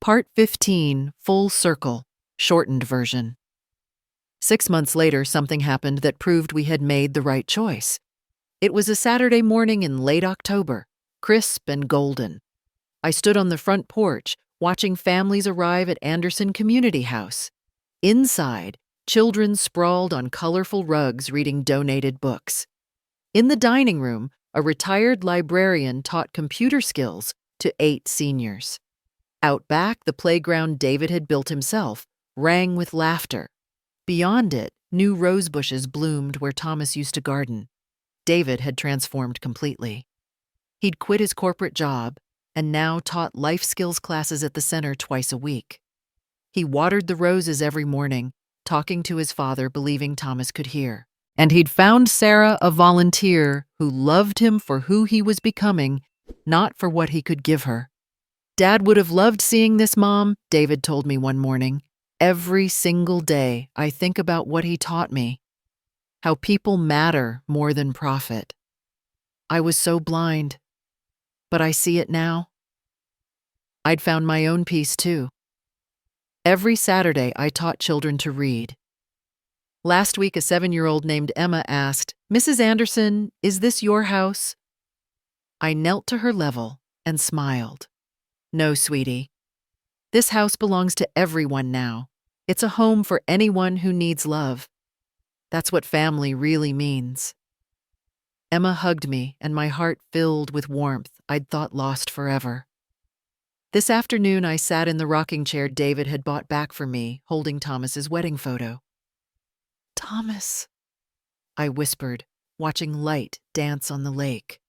Part 15, Full Circle, shortened version. 6 months later, something happened that proved we had made the right choice. It was a Saturday morning in late October, crisp and golden. I stood on the front porch, watching families arrive at Anderson Community House. Inside, children sprawled on colorful rugs reading donated books. In the dining room, a retired librarian taught computer skills to 8 seniors. Out back, the playground David had built himself rang with laughter. Beyond it, new rose bushes bloomed where Thomas used to garden. David had transformed completely. He'd quit his corporate job and now taught life skills classes at the center twice a week. He watered the roses every morning, talking to his father, believing Thomas could hear. And he'd found Sarah a volunteer who loved him for who he was becoming, not for what he could give her. Dad would have loved seeing this, Mom, David told me one morning. Every single day, I think about what he taught me. How people matter more than profit. I was so blind, but I see it now. I'd found my own peace too. Every Saturday, I taught children to read. Last week, a 7-year-old named Emma asked, "Mrs. Anderson, is this your house?" I knelt to her level and smiled. "No, sweetie. This house belongs to everyone now. It's a home for anyone who needs love. That's what family really means." Emma hugged me, and my heart filled with warmth I'd thought lost forever. This afternoon, I sat in the rocking chair David had bought back for me, holding Thomas's wedding photo. "Thomas," I whispered, watching light dance on the lake.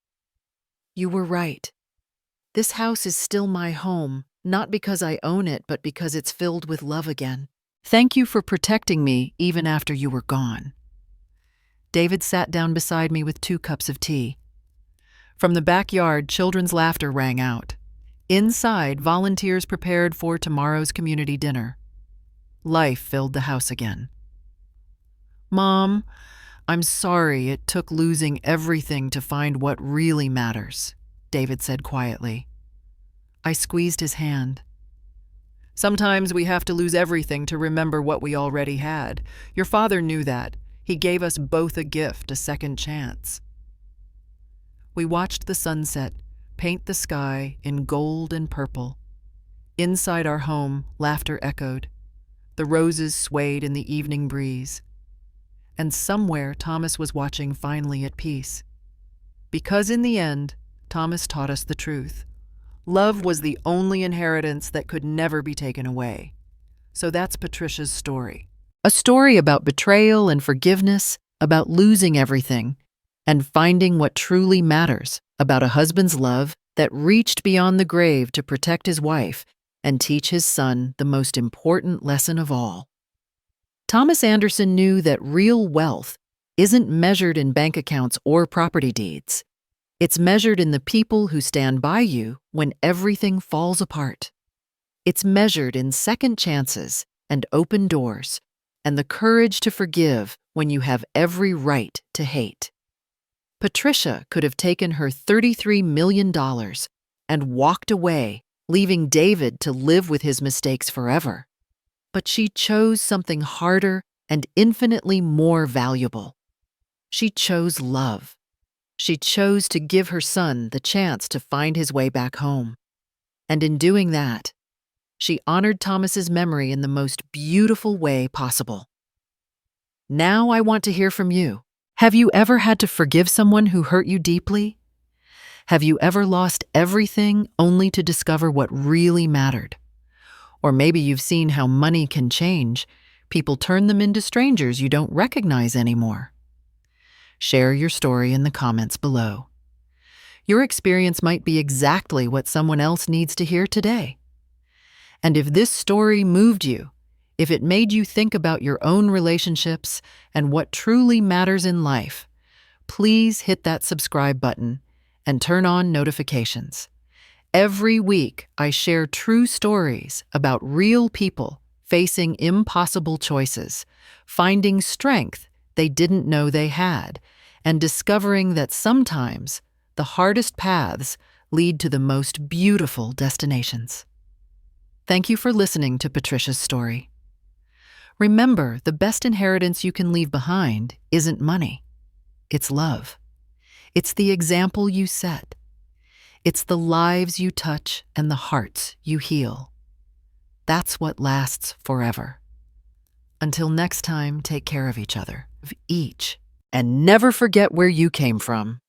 "You were right. This house is still my home, not because I own it, but because it's filled with love again. Thank you for protecting me even after you were gone." David sat down beside me with 2 cups of tea. From the backyard, children's laughter rang out. Inside, volunteers prepared for tomorrow's community dinner. Life filled the house again. "Mom, I'm sorry it took losing everything to find what really matters," David said quietly. I squeezed his hand. "Sometimes we have to lose everything to remember what we already had. Your father knew that. He gave us both a gift, a second chance." We watched the sunset paint the sky in gold and purple. Inside our home, laughter echoed. The roses swayed in the evening breeze. And somewhere, Thomas was watching, finally at peace. Because in the end, Thomas taught us the truth. Love was the only inheritance that could never be taken away. So that's Patricia's story. A story about betrayal and forgiveness, about losing everything, and finding what truly matters, about a husband's love that reached beyond the grave to protect his wife and teach his son the most important lesson of all. Thomas Anderson knew that real wealth isn't measured in bank accounts or property deeds. It's measured in the people who stand by you when everything falls apart. It's measured in second chances and open doors, and the courage to forgive when you have every right to hate. Patricia could have taken her $33 million and walked away, leaving David to live with his mistakes forever. But she chose something harder and infinitely more valuable. She chose love. She chose to give her son the chance to find his way back home. And in doing that, she honored Thomas's memory in the most beautiful way possible. Now I want to hear from you. Have you ever had to forgive someone who hurt you deeply? Have you ever lost everything only to discover what really mattered? Or maybe you've seen how money can change. People turn them into strangers you don't recognize anymore. Share your story in the comments below. Your experience might be exactly what someone else needs to hear today. And if this story moved you, if it made you think about your own relationships and what truly matters in life, please hit that subscribe button and turn on notifications. Every week, I share true stories about real people facing impossible choices, finding strength they didn't know they had, and discovering that sometimes the hardest paths lead to the most beautiful destinations. Thank you for listening to Patricia's story. Remember, the best inheritance you can leave behind isn't money. It's love. It's the example you set. It's the lives you touch and the hearts you heal. That's what lasts forever. Until next time, take care of each other, of each, and never forget where you came from.